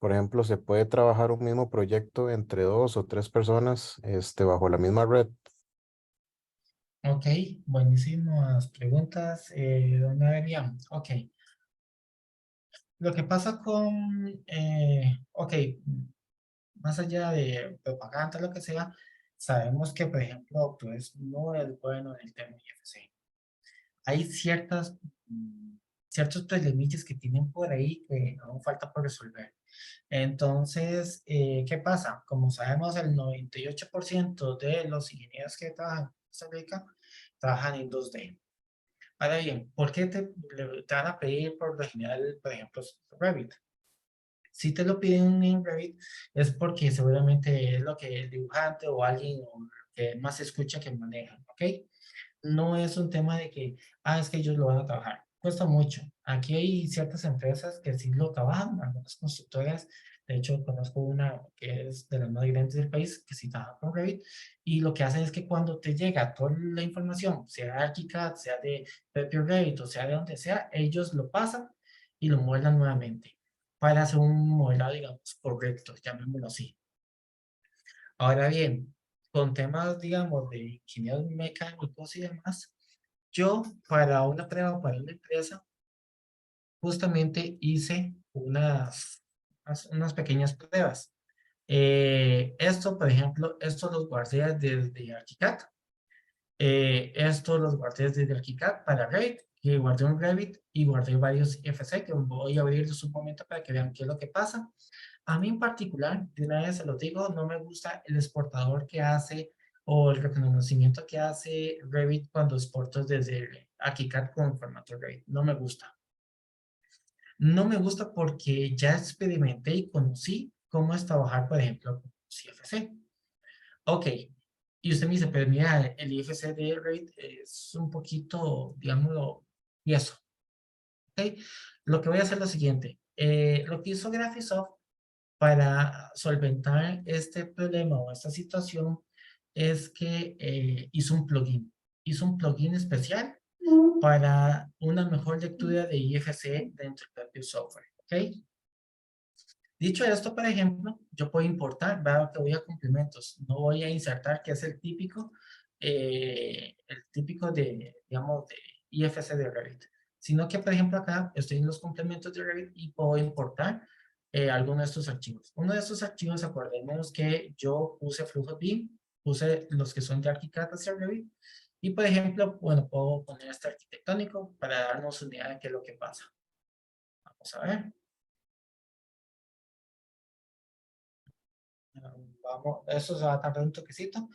Por ejemplo, ¿se puede trabajar un mismo proyecto entre 2 o 3 personas, bajo la misma red? Ok, buenísimas preguntas, dona Adrián. Ok, lo que pasa ok, más allá de propaganda, lo que sea, sabemos que, por ejemplo, Octopus no es bueno en el tema IFC. Hay ciertos problemillas que tienen por ahí que aún falta por resolver. Entonces, ¿qué pasa? Como sabemos, el 98% de los ingenieros que trabajan en Costa Rica trabajan en 2D. Ahora bien, ¿por qué te van a pedir por lo general, por ejemplo, Revit? Si te lo piden en Revit es porque seguramente es lo que el dibujante o alguien que más se escucha que maneja, ¿ok? No es un tema de que, es que ellos lo van a trabajar. Cuesta mucho. Aquí hay ciertas empresas que sí lo trabajan, algunas constructoras. De hecho, conozco una que es de las más grandes del país, que sí trabaja con Revit, y lo que hacen es que cuando te llega toda la información, sea de ArchiCAD, sea de propio Revit o sea de donde sea, ellos lo pasan y lo muestran nuevamente para hacer un modelado, digamos, correcto, llamémoslo así. Ahora bien, con temas, digamos, de ingenieros mecánicos y demás, yo para una prueba, para una empresa, justamente hice unas pequeñas pruebas. Esto, por ejemplo, esto los guardé desde ArchiCAD. Esto los guardé desde ArchiCAD para Revit, que guardé un Revit y guardé varios IFC que voy a abrir en su momento para que vean qué es lo que pasa. A mí en particular, de una vez se lo digo, no me gusta el exportador que hace o el reconocimiento que hace Revit cuando exporto desde ArchiCAD con formato Revit. No me gusta. No me gusta porque ya experimenté y conocí cómo es trabajar, por ejemplo, con CFC. Ok, y usted me dice, pero mira, el IFC de Revit es un poquito, digámoslo, tieso. Ok, lo que voy a hacer es lo siguiente. Lo que hizo Graphisoft para solventar este problema o esta situación es que hizo un plugin. Hizo un plugin especial para una mejor lectura de IFC dentro del propio software. ¿Ok? Dicho esto, por ejemplo, yo puedo importar, veo que voy a complementos, no voy a insertar, que es el típico de, digamos, de IFC de Revit, sino que, por ejemplo, acá estoy en los complementos de Revit y puedo importar alguno de estos archivos. Uno de estos archivos, acordémonos que yo puse flujos BIM, puse los que son de ArchiCAD hacia Revit, y, por ejemplo, bueno, puedo poner este arquitectónico para darnos una idea de qué es lo que pasa. Vamos a ver. Vamos, eso se va a tardar un toquecito.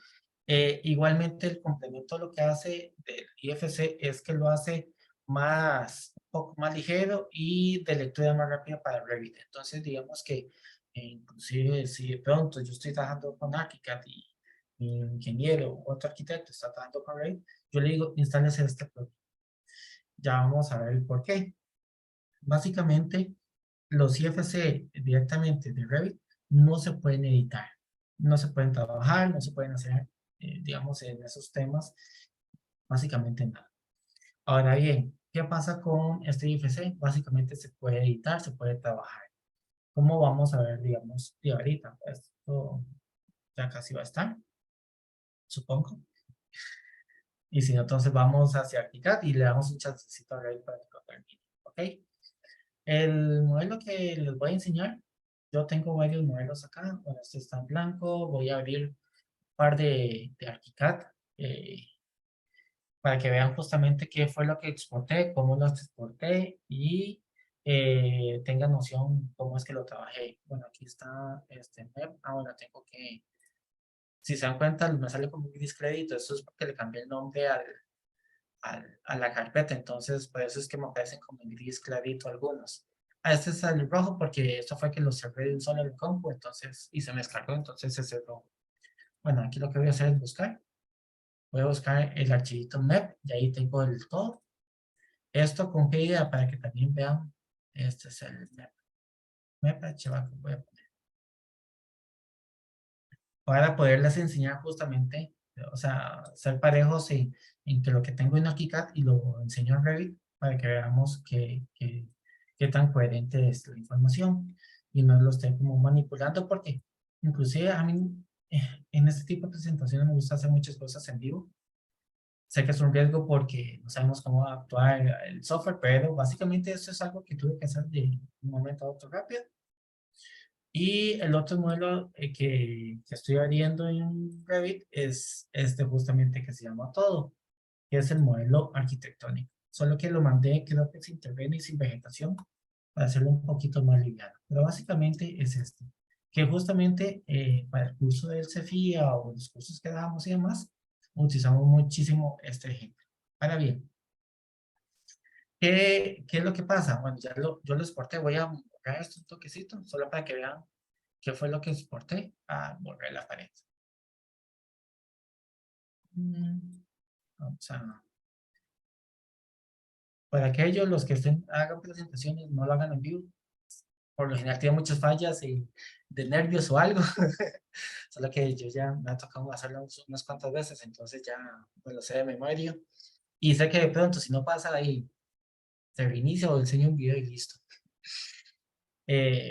Igualmente el complemento lo que hace del IFC es que lo hace un poco más ligero y de lectura más rápida para Revit. Entonces digamos que inclusive si de pronto yo estoy trabajando con ArchiCAD y mi ingeniero o otro arquitecto está trabajando con Revit, yo le digo, instálese este plugin. Ya vamos a ver el por qué. Básicamente, los IFC directamente de Revit no se pueden editar, no se pueden trabajar, no se pueden hacer, digamos, en esos temas, básicamente nada. Ahora bien, ¿qué pasa con este IFC? Básicamente se puede editar, se puede trabajar. ¿Cómo vamos a ver, digamos, y ahorita? Esto ya casi va a estar, supongo. Y si no, entonces vamos hacia ArchiCAD y le damos un chancecito a Revit para que lo termine, ¿ok? El modelo que les voy a enseñar, yo tengo varios modelos acá. Bueno, este está en blanco. Voy a abrir un par de ArchiCAD para que vean justamente qué fue lo que exporté, cómo lo exporté y tengan noción cómo es que lo trabajé. Bueno, aquí está este MEP. Bueno, tengo que, si se dan cuenta, me sale como un discrédito. Esto es porque le cambié el nombre a la carpeta, entonces por eso es que me aparecen como en gris clarito algunos. Este es el rojo porque esto fue que lo cerré de un solo en el compu, entonces, y se me descargó, entonces es el rojo. Bueno, aquí lo que voy a hacer es buscar. Voy a buscar el archivito MEP y ahí tengo el todo. Esto con qué idea para que también vean. Este es el MEP. MEP archivo que voy a poner. Para poderles enseñar justamente, o sea, ser parejos en que lo que tengo en ArchiCAD y lo enseño en Revit para que veamos qué tan coherente es la información y no lo esté como manipulando porque inclusive a mí en este tipo de presentaciones me gusta hacer muchas cosas en vivo. Sé que es un riesgo porque no sabemos cómo va a actuar el software, pero básicamente esto es algo que tuve que hacer de un momento a otro rápido. Y el otro modelo que estoy abriendo en Revit es este justamente que se llama Todo, que es el modelo arquitectónico. Solo que lo mandé, creo que sin terreno y sin vegetación, para hacerlo un poquito más liviano. Pero básicamente es este, que justamente para el curso del CEFIA o los cursos que damos y demás, utilizamos muchísimo este ejemplo. Ahora bien, ¿qué es lo que pasa? Bueno, yo lo exporté, voy a borrar esto un toquecito, solo para que vean qué fue lo que exporté. A borrar la pared. Vamos a... Para aquellos los que hagan presentaciones, no lo hagan en vivo. Por lo general tiene muchas fallas de nervios o algo. Solo que yo ya me ha tocado hacerlo unas cuantas veces, entonces ya me lo sé de memoria. Y sé que de pronto, si no pasa ahí, se reinicia o enseño un video y listo.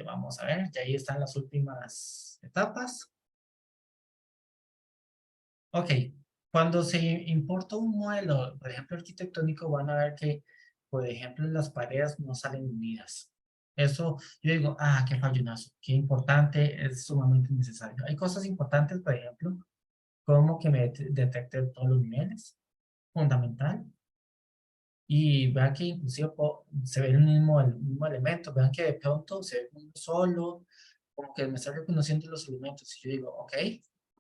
Vamos a ver, ya ahí están las últimas etapas. Ok, cuando se importa un modelo, por ejemplo, arquitectónico, van a ver que, por ejemplo, las paredes no salen unidas. Eso, yo digo, qué fallonazo, qué importante, es sumamente necesario. Hay cosas importantes, por ejemplo, como que me detecte todos los niveles, fundamental. Y vean que inclusive se ve el mismo elemento, vean que de pronto se ve uno solo, como que me está reconociendo los elementos. Y yo digo, ok,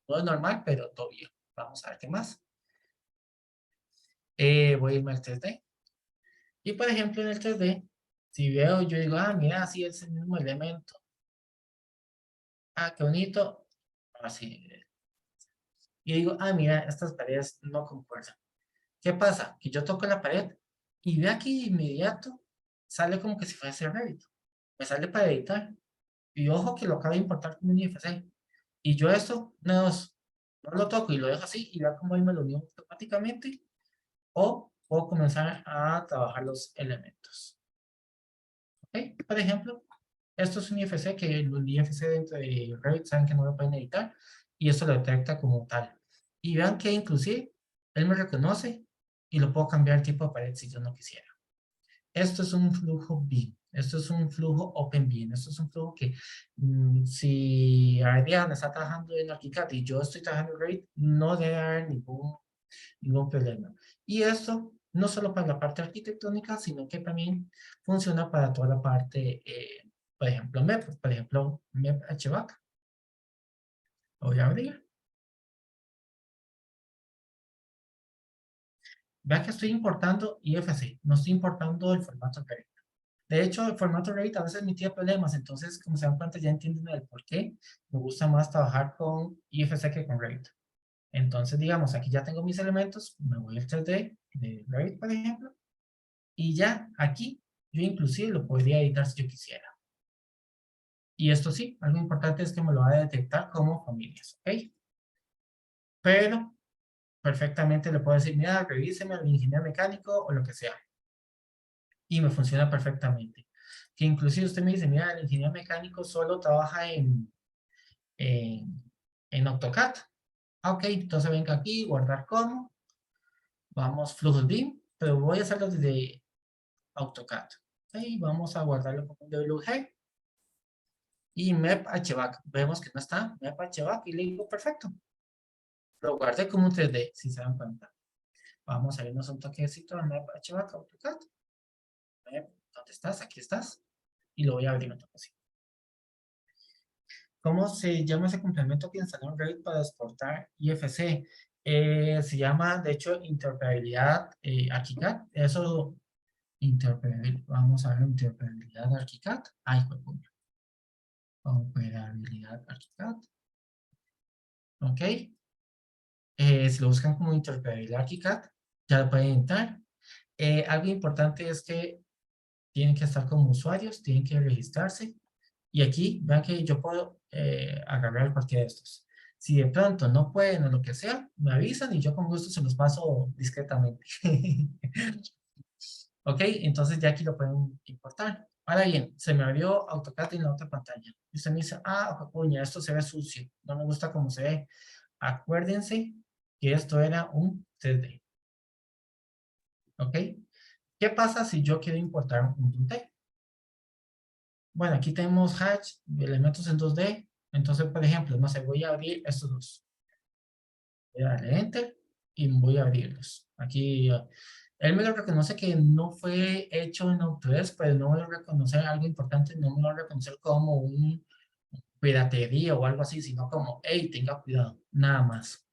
todo es normal, pero todo bien. Vamos a ver qué más. Voy a irme al 3D. Y por ejemplo, en el 3D, si veo, yo digo, mira, sí es el mismo elemento. Qué bonito. Así. Y digo, mira, estas paredes no concuerdan. ¿Qué pasa? Que yo toco la pared y vea que de inmediato sale como que si fuese Revit. Me sale para editar. Y ojo que lo acabo de importar como un IFC. Y yo esto, no lo toco y lo dejo así y vea cómo ahí me lo unió automáticamente. O puedo comenzar a trabajar los elementos. ¿Ok? Por ejemplo, esto es un IFC que los IFC dentro de Revit saben que no lo pueden editar y esto lo detecta como tal. Y vean que inclusive él me reconoce y lo puedo cambiar el tipo de pared si yo no quisiera. Esto es un flujo BIM. Esto es un flujo Open BIM. Esto es un flujo que si Adrián está trabajando en ArchiCAD y yo estoy trabajando en Revit, no debe haber ningún problema. Y esto no solo para la parte arquitectónica, sino que también funciona para toda la parte, por ejemplo, MEP, por ejemplo, MEP HVAC. Lo voy a abrir. Vean que estoy importando IFC, no estoy importando el formato Revit. De hecho, el formato Revit a veces me tiene problemas, entonces, como se dan cuenta, ya entienden el por qué me gusta más trabajar con IFC que con Revit. Entonces, digamos, aquí ya tengo mis elementos, me voy al 3D de Revit, por ejemplo, y ya aquí yo inclusive lo podría editar si yo quisiera. Y esto sí, algo importante es que me lo va a detectar como familias, ¿ok? Pero perfectamente le puedo decir, mira, revíseme al ingeniero mecánico o lo que sea. Y me funciona perfectamente. Que inclusive usted me dice, mira, el ingeniero mecánico solo trabaja en AutoCAD. Ok, entonces venga aquí, guardar como. Vamos, flujos BIM, pero voy a hacerlo desde AutoCAD. Ok, vamos a guardarlo como un WG. Y MEP HVAC, vemos que no está, MEP HVAC, y le digo, perfecto. Lo guardé como un 3D, si se dan cuenta. Vamos a irnos un toquecito al MEP HVAC, AutoCAD. MEP, ¿dónde estás? Aquí estás. Y lo voy a abrir un toquecito. ¿Cómo se llama ese complemento que instaló en Revit para exportar IFC? Se llama, de hecho, interoperabilidad ArchiCAD. Eso, vamos a ver, interoperabilidad ArchiCAD. Operabilidad ArchiCAD. Ok. Si lo buscan como interoperabilidad ArchiCAD, ya lo pueden entrar. Algo importante es que tienen que estar como usuarios, tienen que registrarse. Y aquí, vean que yo puedo agarrar cualquiera de estos. Si de pronto no pueden o lo que sea, me avisan y yo con gusto se los paso discretamente. Ok, entonces ya aquí lo pueden importar. Ahora bien, se me abrió AutoCAD en la otra pantalla. Y usted me dice, coña, esto se ve sucio. No me gusta cómo se ve. Acuérdense que esto era un 3D. ¿Ok? ¿Qué pasa si yo quiero importar un punto T? Bueno, aquí tenemos hatch, elementos en 2D. Entonces, por ejemplo, no sé, voy a abrir estos dos. Voy a darle enter y voy a abrirlos. Aquí, él me lo reconoce que no fue hecho en Autodesk, pero no me lo reconoce algo importante, no me lo reconoce como un piratería o algo así, sino como, hey, tenga cuidado, nada más.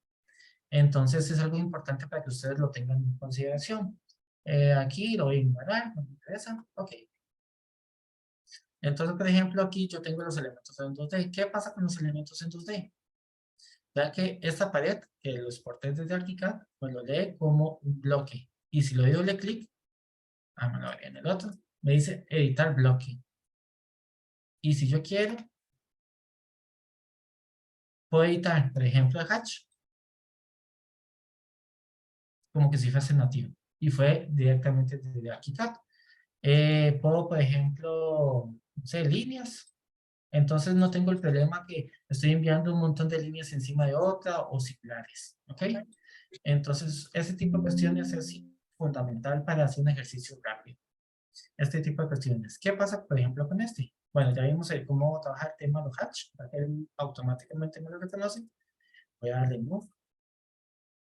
Entonces es algo importante para que ustedes lo tengan en consideración. Aquí lo voy a ignorar, no me interesa. Ok. Entonces, por ejemplo, aquí yo tengo los elementos en 2D. ¿Qué pasa con los elementos en 2D? Ya que esta pared, que lo exporté desde ArchiCAD, pues lo lee como un bloque. Y si lo doy doble clic, me lo abrí en el otro, me dice editar bloque. Y si yo quiero, puedo editar, por ejemplo, el hatch, como que si fuese nativo. Y fue directamente desde ArchiCAD. Puedo, por ejemplo, no sé, líneas. Entonces no tengo el problema que estoy enviando un montón de líneas encima de otra o similares. ¿Ok? Entonces, ese tipo de cuestiones es fundamental para hacer un ejercicio rápido. Este tipo de cuestiones. ¿Qué pasa, por ejemplo, con este? Bueno, ya vimos cómo trabajar el tema de los hatch, para que él automáticamente me lo reconoce. Voy a darle move.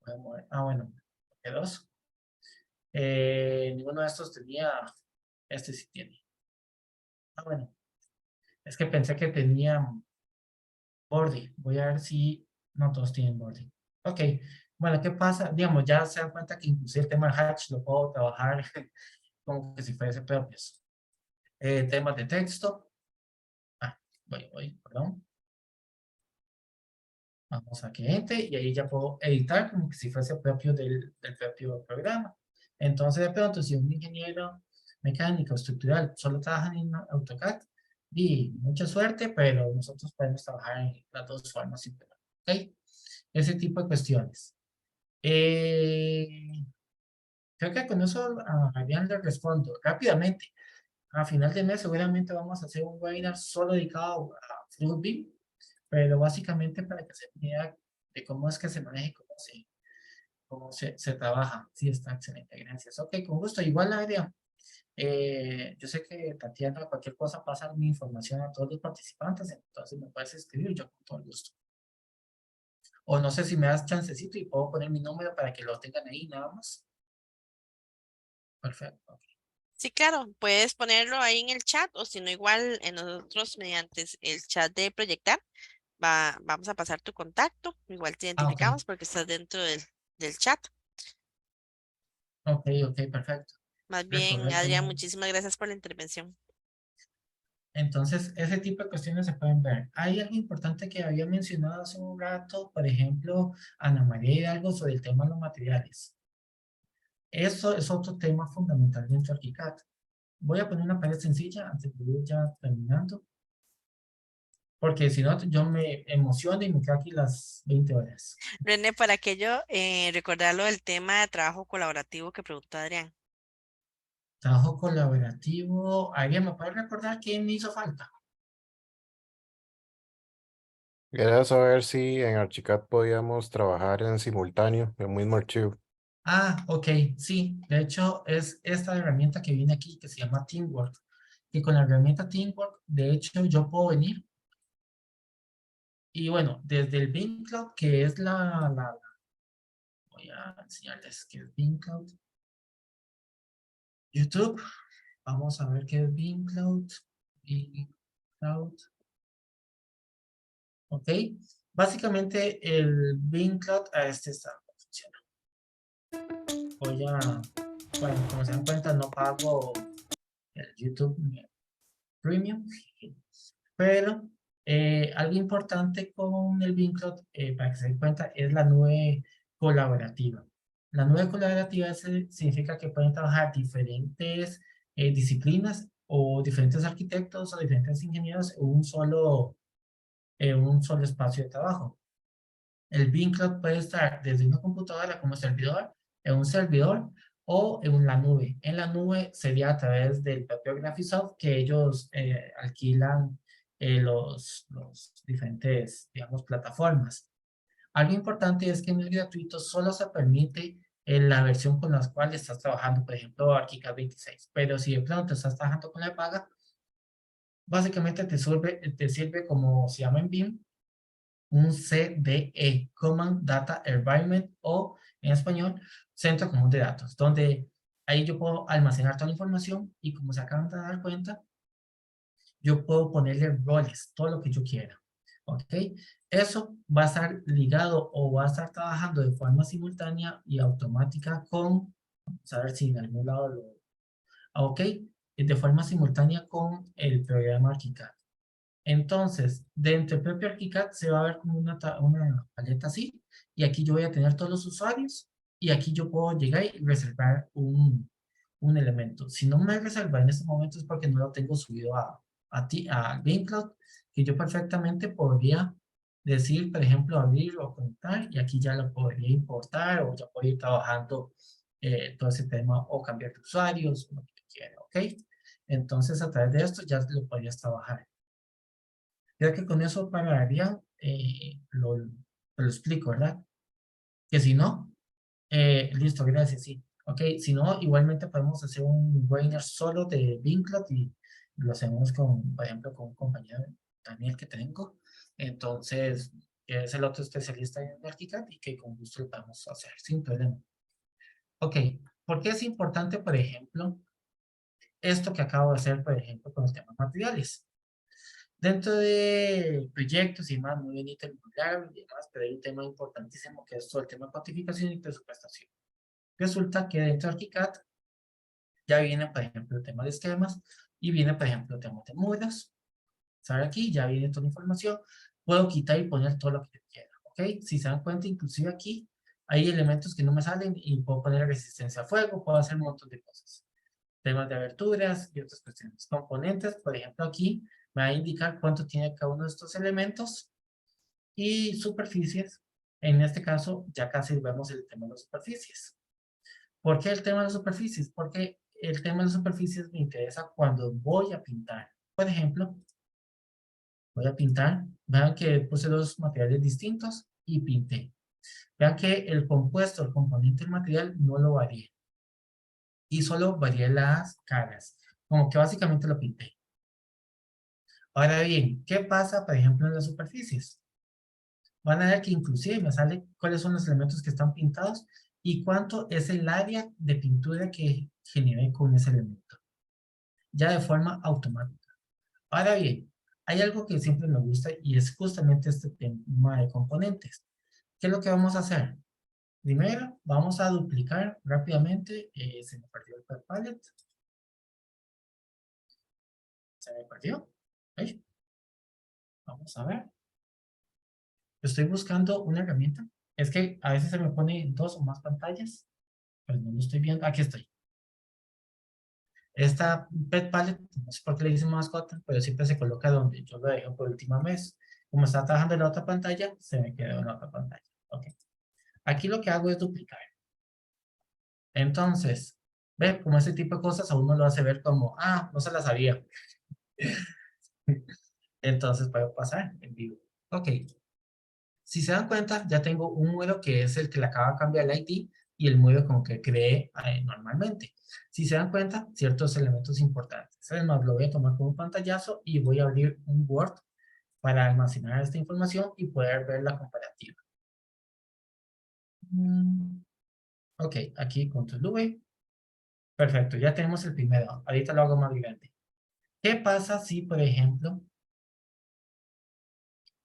Voy a mover. Bueno, dos. Ninguno de estos tenía. Este sí tiene. Bueno. Es que pensé que tenía body. Voy a ver si no todos tienen body. Ok. Bueno, ¿qué pasa? Digamos, ya se dan cuenta que inclusive el tema del hatch lo puedo trabajar como que si fuese propios. Temas de texto. Perdón. Vamos a cliente y ahí ya puedo editar como que si fuese propio del propio programa. Entonces, de pronto, si un ingeniero mecánico estructural solo trabaja en AutoCAD, y mucha suerte, pero nosotros podemos trabajar en las dos formas simplemente. ¿Ok? Ese tipo de cuestiones. Creo que con eso a Fabián le respondo rápidamente. A final de mes seguramente vamos a hacer un webinar solo dedicado a FluidBeam, pero básicamente para que se vea de cómo es que se maneja y cómo se trabaja. Sí, está excelente, gracias. Ok, con gusto. Igual, Adrián, yo sé que Tatiana, cualquier cosa pasa mi información a todos los participantes, entonces me puedes escribir yo con todo el gusto. O no sé si me das chancecito y puedo poner mi número para que lo tengan ahí nada más. Perfecto. Okay. Sí, claro, puedes ponerlo ahí en el chat o si no, igual en nosotros mediante el chat de proyectar, vamos a pasar tu contacto, igual te Ok. identificamos porque estás dentro del chat. Ok, perfecto. Más Es bien, correcto, Adrián, ¿no? muchísimas gracias por la intervención. Entonces, ese tipo de cuestiones se pueden ver. Hay algo importante que había mencionado hace un rato, por ejemplo, Ana María Hidalgo sobre el tema de los materiales. Eso es otro tema fundamental dentro de ArchiCAD. Voy a poner una pared sencilla antes de ir ya terminando, porque si no, yo me emociono y me quedo aquí las 20 horas. René, para aquello, recordar lo del tema de trabajo colaborativo que preguntó Adrián. Trabajo colaborativo. ¿Alguien me puede recordar qué me hizo falta? Quería saber si en ArchiCAD podíamos trabajar en simultáneo en un mismo archivo. Ok, sí. De hecho, es esta herramienta que viene aquí que se llama Teamwork. Y con la herramienta Teamwork, de hecho, yo puedo venir. Y bueno, desde el Beam Cloud, que es voy a enseñarles qué es Beam Cloud. YouTube. Vamos a ver qué es Beam Cloud. Beam Cloud. Ok. Básicamente el Beam Cloud a este estado funciona. Bueno, como se dan cuenta, no pago el YouTube Premium, pero algo importante con el Beam Cloud, para que se den cuenta, es la nube colaborativa. La nube colaborativa significa que pueden trabajar diferentes disciplinas o diferentes arquitectos o diferentes ingenieros en un solo espacio de trabajo. El Beam Cloud puede estar desde una computadora como servidor, en un servidor o en la nube. En la nube sería a través del propio Graphisoft que ellos alquilan los diferentes, digamos, plataformas. Algo importante es que en el gratuito solo se permite la versión con la cual estás trabajando, por ejemplo, ArchiCAD 26. Pero si de pronto estás trabajando con la paga, básicamente te sirve como se llama en BIM, un CDE, Common Data Environment, o en español, Centro Común de Datos, donde ahí yo puedo almacenar toda la información y como se acaban de dar cuenta, yo puedo ponerle roles, todo lo que yo quiera. ¿Ok? Eso va a estar ligado o va a estar trabajando de forma simultánea y automática con, vamos a ver si en algún lado lo... ¿Ok? De forma simultánea con el programa ArchiCAD. Entonces, dentro del propio ArchiCAD se va a ver como una paleta así, y aquí yo voy a tener todos los usuarios, y aquí yo puedo llegar y reservar un elemento. Si no me reserva en este momento es porque no lo tengo subido a GameCloud, que yo perfectamente podría decir, por ejemplo, abrir o conectar, y aquí ya lo podría importar, o ya puedo ir trabajando todo ese tema, o cambiar de usuarios, lo que yo quiera, ¿ok? Entonces, a través de esto ya lo podrías trabajar. Ya que con eso pararía, te lo explico, ¿verdad? Que si no, listo, gracias, sí. Ok, si no, igualmente podemos hacer un webinar solo de Vinclat y lo hacemos con, por ejemplo, con un compañero, Daniel, que tengo. Entonces, que es el otro especialista en ArchiCAD y que con gusto lo podemos hacer sin problema. Ok, ¿por qué es importante, por ejemplo, esto que acabo de hacer, por ejemplo, con los temas materiales? Dentro de proyectos y más, muy bonito el modulario y demás, pero hay un tema importantísimo que es todo el tema de cuantificación y presupuestación. Resulta que dentro de ArchiCAD ya viene, por ejemplo, el tema de esquemas y viene, por ejemplo, el tema de mudas. ¿Sabe? Aquí ya viene toda la información. Puedo quitar y poner todo lo que yo quiera, ¿ok? Si se dan cuenta, inclusive aquí hay elementos que no me salen y puedo poner resistencia a fuego, puedo hacer un montón de cosas. Temas de aberturas y otras cuestiones. Componentes, por ejemplo, aquí me va a indicar cuánto tiene cada uno de estos elementos. Y superficies, en este caso, ya casi vemos el tema de las superficies. ¿Por qué el tema de las superficies? Porque el tema de las superficies me interesa cuando voy a pintar. Por ejemplo, voy a pintar, vean que puse dos materiales distintos y pinté. Vean que el compuesto, el componente del material no lo varié. Y solo varié las caras, como que básicamente lo pinté. Ahora bien, ¿qué pasa, por ejemplo, en las superficies? Van a ver que inclusive me sale cuáles son los elementos que están pintados y cuánto es el área de pintura que generé con ese elemento. Ya de forma automática. Ahora bien, hay algo que siempre me gusta y es justamente este tema de componentes. ¿Qué es lo que vamos a hacer? Primero, vamos a duplicar rápidamente. Se me perdió el Pad Palette. Se me perdió. ¿Ahí? Vamos a ver. Estoy buscando una herramienta. Es que a veces se me pone dos o más pantallas, pero no lo estoy viendo. Aquí estoy. Esta Pet Palette, no sé por qué le dicen mascota, pero siempre se coloca donde yo lo dejo por última vez. Como está trabajando en la otra pantalla, se me quedó en la otra pantalla. Ok. Aquí lo que hago es duplicar. Entonces, ve, como ese tipo de cosas a uno lo hace ver como, ah, no se la sabía. Entonces puede pasar en vivo. Ok. Si se dan cuenta, ya tengo un modelo que es el que le acaba de cambiar el ID y el modelo como que creé normalmente. Si se dan cuenta, ciertos elementos importantes. Además, lo voy a tomar como un pantallazo y voy a abrir un Word para almacenar esta información y poder ver la comparativa. Ok, aquí Control V. Perfecto, ya tenemos el primero. Ahorita lo hago más grande. ¿Qué pasa si, por ejemplo,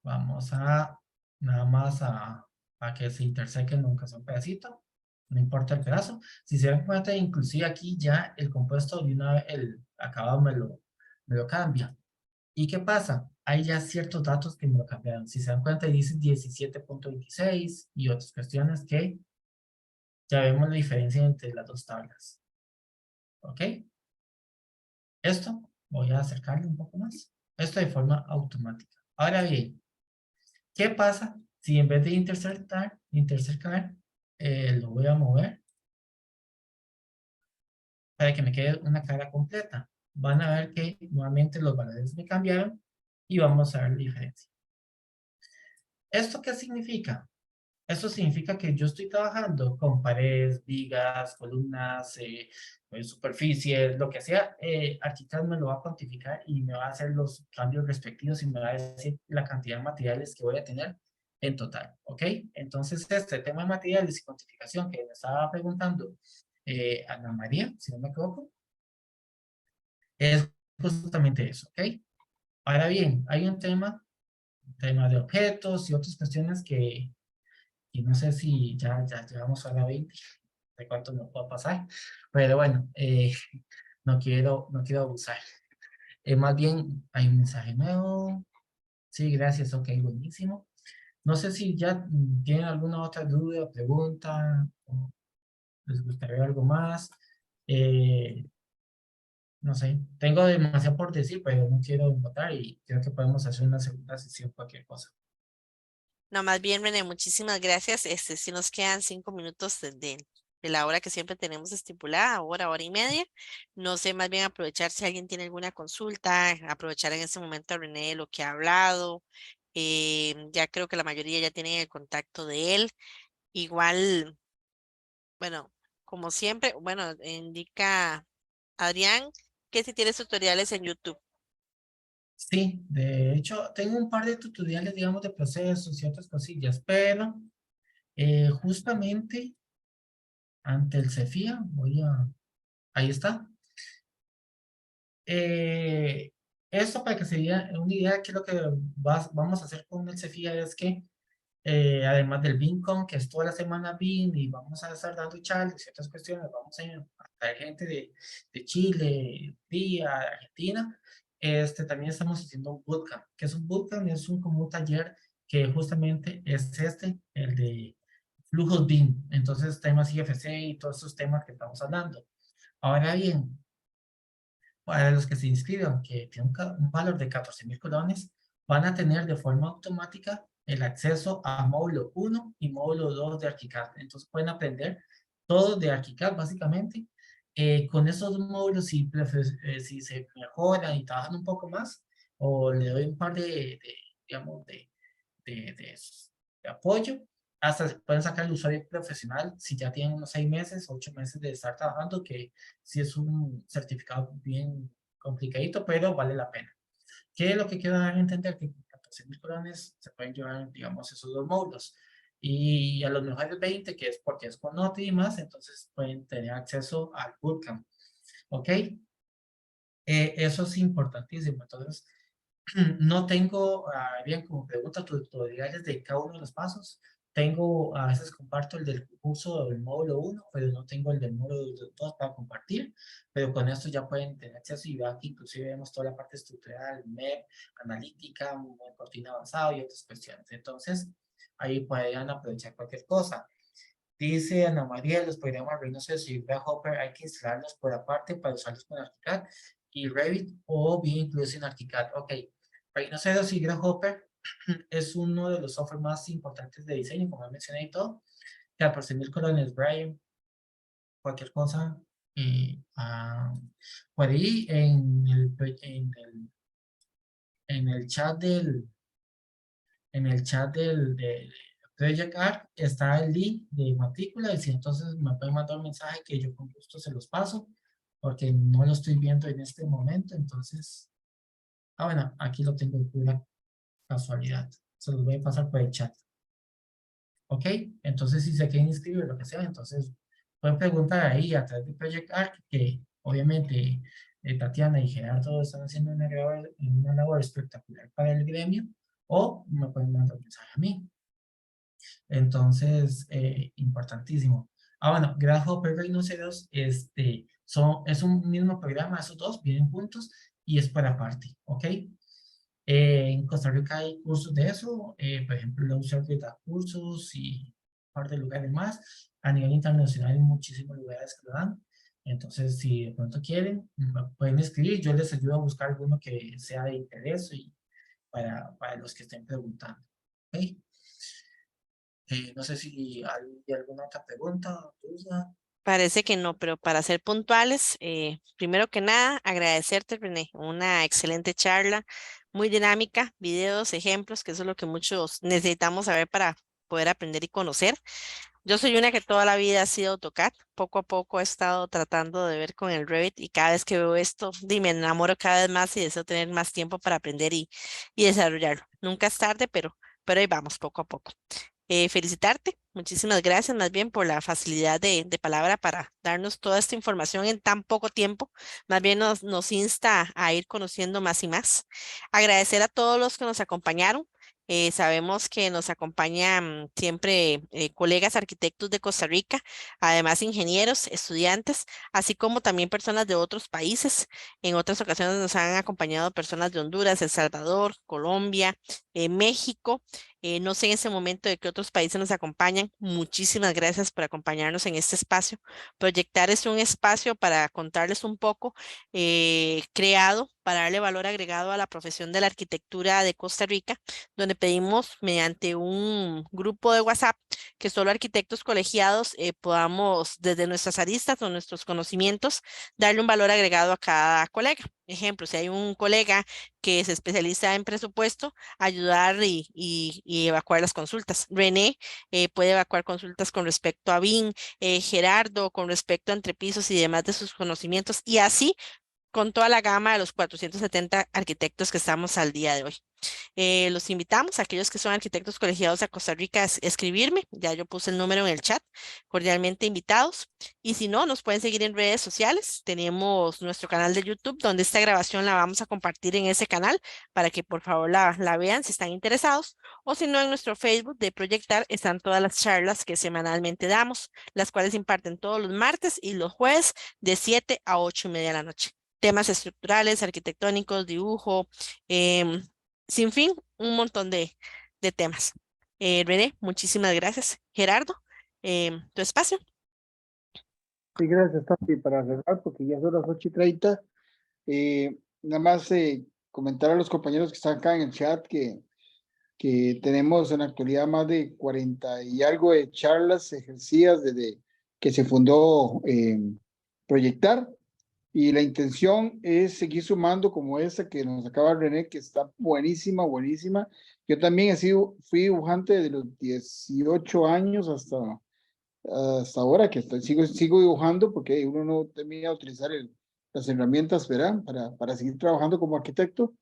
vamos a nada más a que se intersequen aunque sea un pedacito? No importa el pedazo. Si se dan cuenta, inclusive aquí ya el compuesto de una vez, el acabado me lo cambia. ¿Y qué pasa? Hay ya ciertos datos que me lo cambiaron. Si se dan cuenta, dice 17.26 y otras cuestiones que ya vemos la diferencia entre las dos tablas. ¿Ok? Esto, voy a acercarle un poco más. Esto de forma automática. Ahora bien, ¿qué pasa si en vez de intersecar, lo voy a mover para que me quede una cara completa? Van a ver que nuevamente los valores me cambiaron y vamos a ver la diferencia. ¿Esto qué significa? Eso significa que yo estoy trabajando con paredes, vigas, columnas, pues, superficies, lo que sea. ArchiCAD me lo va a cuantificar y me va a hacer los cambios respectivos y me va a decir la cantidad de materiales que voy a tener en total, ¿ok? Entonces, este tema de materiales y cuantificación que me estaba preguntando Ana María, si no me equivoco, es justamente eso, ¿ok? Ahora bien, hay un tema de objetos y otras cuestiones que y no sé si ya llegamos a la 20, de cuánto nos va a pasar, pero bueno, no quiero abusar. Más bien, hay un mensaje nuevo. Sí, gracias, ok, buenísimo. No sé si ya tienen alguna otra duda, pregunta, o les gustaría algo más. Eh, no sé, tengo demasiado por decir, pero no quiero votar y creo que podemos hacer una segunda sesión, cualquier cosa. No, más bien, René, muchísimas gracias. Si nos quedan 5 minutos de la hora que siempre tenemos estipulada, hora y media. No sé, más bien aprovechar si alguien tiene alguna consulta, aprovechar en este momento a René de lo que ha hablado. Ya creo que la mayoría ya tienen el contacto de él. Igual, bueno, como siempre, bueno, indica Adrián que si tienes tutoriales en YouTube. Sí, de hecho, tengo un par de tutoriales, digamos, de procesos y otras cosillas, pero justamente ante el CEFIA, ahí está. Esto para que se dé una idea de qué es lo que vamos a hacer con el CEFIA es que, además del BINCON, que es toda la semana BIN, y vamos a estar dando charlas y otras cuestiones, vamos a traer gente de Chile, de Argentina. También estamos haciendo un bootcamp. ¿Qué es un bootcamp? Es como un taller que justamente es el de flujos BIM. Entonces, temas IFC y todos esos temas que estamos hablando. Ahora bien, para los que se inscriban, que tienen un valor de 14.000 colones, van a tener de forma automática el acceso a módulo 1 y módulo 2 de ArchiCAD. Entonces pueden aprender todo de ArchiCAD básicamente. Con esos módulos, si se mejoran y trabajan un poco más, o le doy un par digamos, de, de, de apoyo, hasta pueden sacar el usuario profesional si ya tienen unos 6 meses, 8 meses de estar trabajando, que sí es un certificado bien complicadito, pero vale la pena. ¿Qué es lo que quiero dar a entender? Que con 14.000 colones se pueden llevar, digamos, esos dos módulos. Y a los mejores 20, que es porque es con nota y más, entonces pueden tener acceso al bootcamp. ¿Ok? Eso es importantísimo. Entonces, no tengo, bien, como pregunta, tutoriales de cada uno de los pasos. Tengo, a veces comparto el del curso del módulo 1, pero no tengo el del módulo 2 para compartir. Pero con esto ya pueden tener acceso y aquí inclusive vemos toda la parte estructural, MEP, analítica, cortina avanzado y otras cuestiones. Entonces, ahí podrían aprovechar cualquier cosa. Dice Ana María, los programas Rhinoceros y Grasshopper hay que instalarlos por aparte para usarlos con ArchiCAD y Revit o bien incluso en ArchiCAD. Ok, Rhinoceros y Grasshopper es uno de los software más importantes de diseño, como mencioné y todo. 14.000 colones, Brian, cualquier cosa. Por ahí en el chat de Project Art está el link de matrícula y si entonces me pueden mandar un mensaje que yo con gusto se los paso porque no lo estoy viendo en este momento, entonces, bueno, aquí lo tengo de pura casualidad, se los voy a pasar por el chat. ¿Ok? Entonces, si se quieren inscribir, lo que sea, entonces pueden preguntar ahí a través de Project Art, que obviamente Tatiana y Gerardo están haciendo una labor espectacular para el gremio, o me pueden mandar un mensaje a mí. Entonces, importantísimo. Bueno, Grasshopper y Rhinoceros, es un mismo programa, esos dos vienen juntos y es por aparte, ¿ok? En Costa Rica hay cursos de eso, por ejemplo, la UCR da cursos y un par de lugares más. A nivel internacional hay muchísimos lugares que lo dan. Entonces, si de pronto quieren, me pueden escribir. Yo les ayudo a buscar alguno que sea de interés y para los que estén preguntando. ¿Ok? No sé si hay alguna otra pregunta o duda. Parece que no, pero para ser puntuales, primero que nada, agradecerte, René, una excelente charla, muy dinámica, videos, ejemplos, que eso es lo que muchos necesitamos saber para poder aprender y conocer. Yo soy una que toda la vida ha sido AutoCAD. Poco a poco he estado tratando de ver con el Revit y cada vez que veo esto, me enamoro cada vez más y deseo tener más tiempo para aprender y desarrollarlo. Nunca es tarde, pero ahí vamos, poco a poco. Felicitarte, muchísimas gracias más bien por la facilidad de palabra para darnos toda esta información en tan poco tiempo. Más bien nos insta a ir conociendo más y más. Agradecer a todos los que nos acompañaron. Sabemos que nos acompañan siempre colegas arquitectos de Costa Rica, además ingenieros, estudiantes, así como también personas de otros países. En otras ocasiones nos han acompañado personas de Honduras, El Salvador, Colombia, México. No sé en ese momento de qué otros países nos acompañan. Muchísimas gracias por acompañarnos en este espacio. Proyectar es un espacio para contarles un poco, creado para darle valor agregado a la profesión de la arquitectura de Costa Rica, donde pedimos mediante un grupo de WhatsApp que solo arquitectos colegiados podamos, desde nuestras aristas o nuestros conocimientos, darle un valor agregado a cada colega. Ejemplo, si hay un colega que se especializa en presupuesto, ayudar y evacuar las consultas. René puede evacuar consultas con respecto a BIM, Gerardo con respecto a entrepisos y demás de sus conocimientos, y así con toda la gama de los 470 arquitectos que estamos al día de hoy. Los invitamos a aquellos que son arquitectos colegiados a Costa Rica a escribirme. Ya yo puse el número en el chat. Cordialmente invitados. Y si no, nos pueden seguir en redes sociales. Tenemos nuestro canal de YouTube donde esta grabación la vamos a compartir en ese canal para que por favor la vean si están interesados. O si no, en nuestro Facebook de Proyectar están todas las charlas que semanalmente damos, las cuales imparten todos los martes y los jueves de 7 a 8:30 de la noche. Temas estructurales, arquitectónicos, dibujo, sin fin, un montón de temas. René, muchísimas gracias. Gerardo, tu espacio. Sí, gracias, Tati, para cerrar, porque ya son las 8:30. Nada más comentar a los compañeros que están acá en el chat que tenemos en la actualidad más de 40 y algo de charlas ejercidas desde que se fundó Proyectar. Y la intención es seguir sumando como esta que nos acaba René, que está buenísima, buenísima. Yo también fui dibujante de los 18 años hasta ahora, que sigo dibujando porque uno no termina de utilizar las herramientas, ¿verdad? Para seguir trabajando como arquitecto.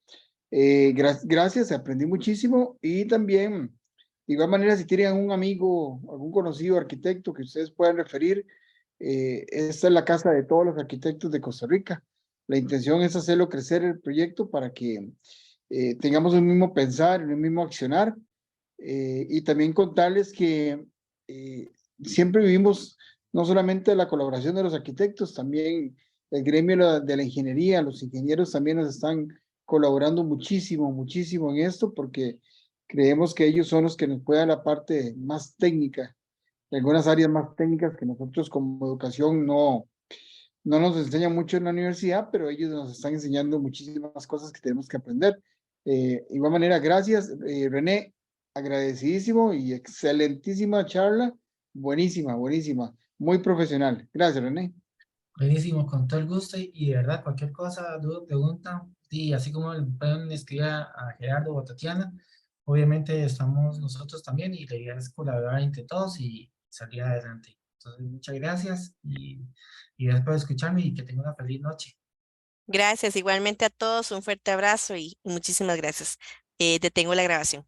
Gracias, aprendí muchísimo y también, de igual manera, si tienen un amigo, algún conocido arquitecto que ustedes puedan referir, esta es la casa de todos los arquitectos de Costa Rica. La intención es hacerlo crecer el proyecto para que tengamos el mismo pensar, el mismo accionar, y también contarles que siempre vivimos no solamente la colaboración de los arquitectos, también el gremio de la ingeniería, los ingenieros también nos están colaborando muchísimo, muchísimo en esto, porque creemos que ellos son los que nos pueden dar la parte más técnica, algunas áreas más técnicas que nosotros como educación no nos enseñan mucho en la universidad, pero ellos nos están enseñando muchísimas cosas que tenemos que aprender. Igual manera, gracias, René, agradecidísimo y excelentísima charla, buenísima, buenísima, muy profesional. Gracias, René. Buenísimo, con todo el gusto y de verdad, cualquier cosa, duda, pregunta, y así como pueden escribir a Gerardo o a Tatiana, obviamente estamos nosotros también y la idea es colaborar entre todos y salir adelante. Entonces, muchas gracias y gracias por escucharme y que tengan una feliz noche. Gracias igualmente a todos. Un fuerte abrazo y muchísimas gracias. Detengo la grabación.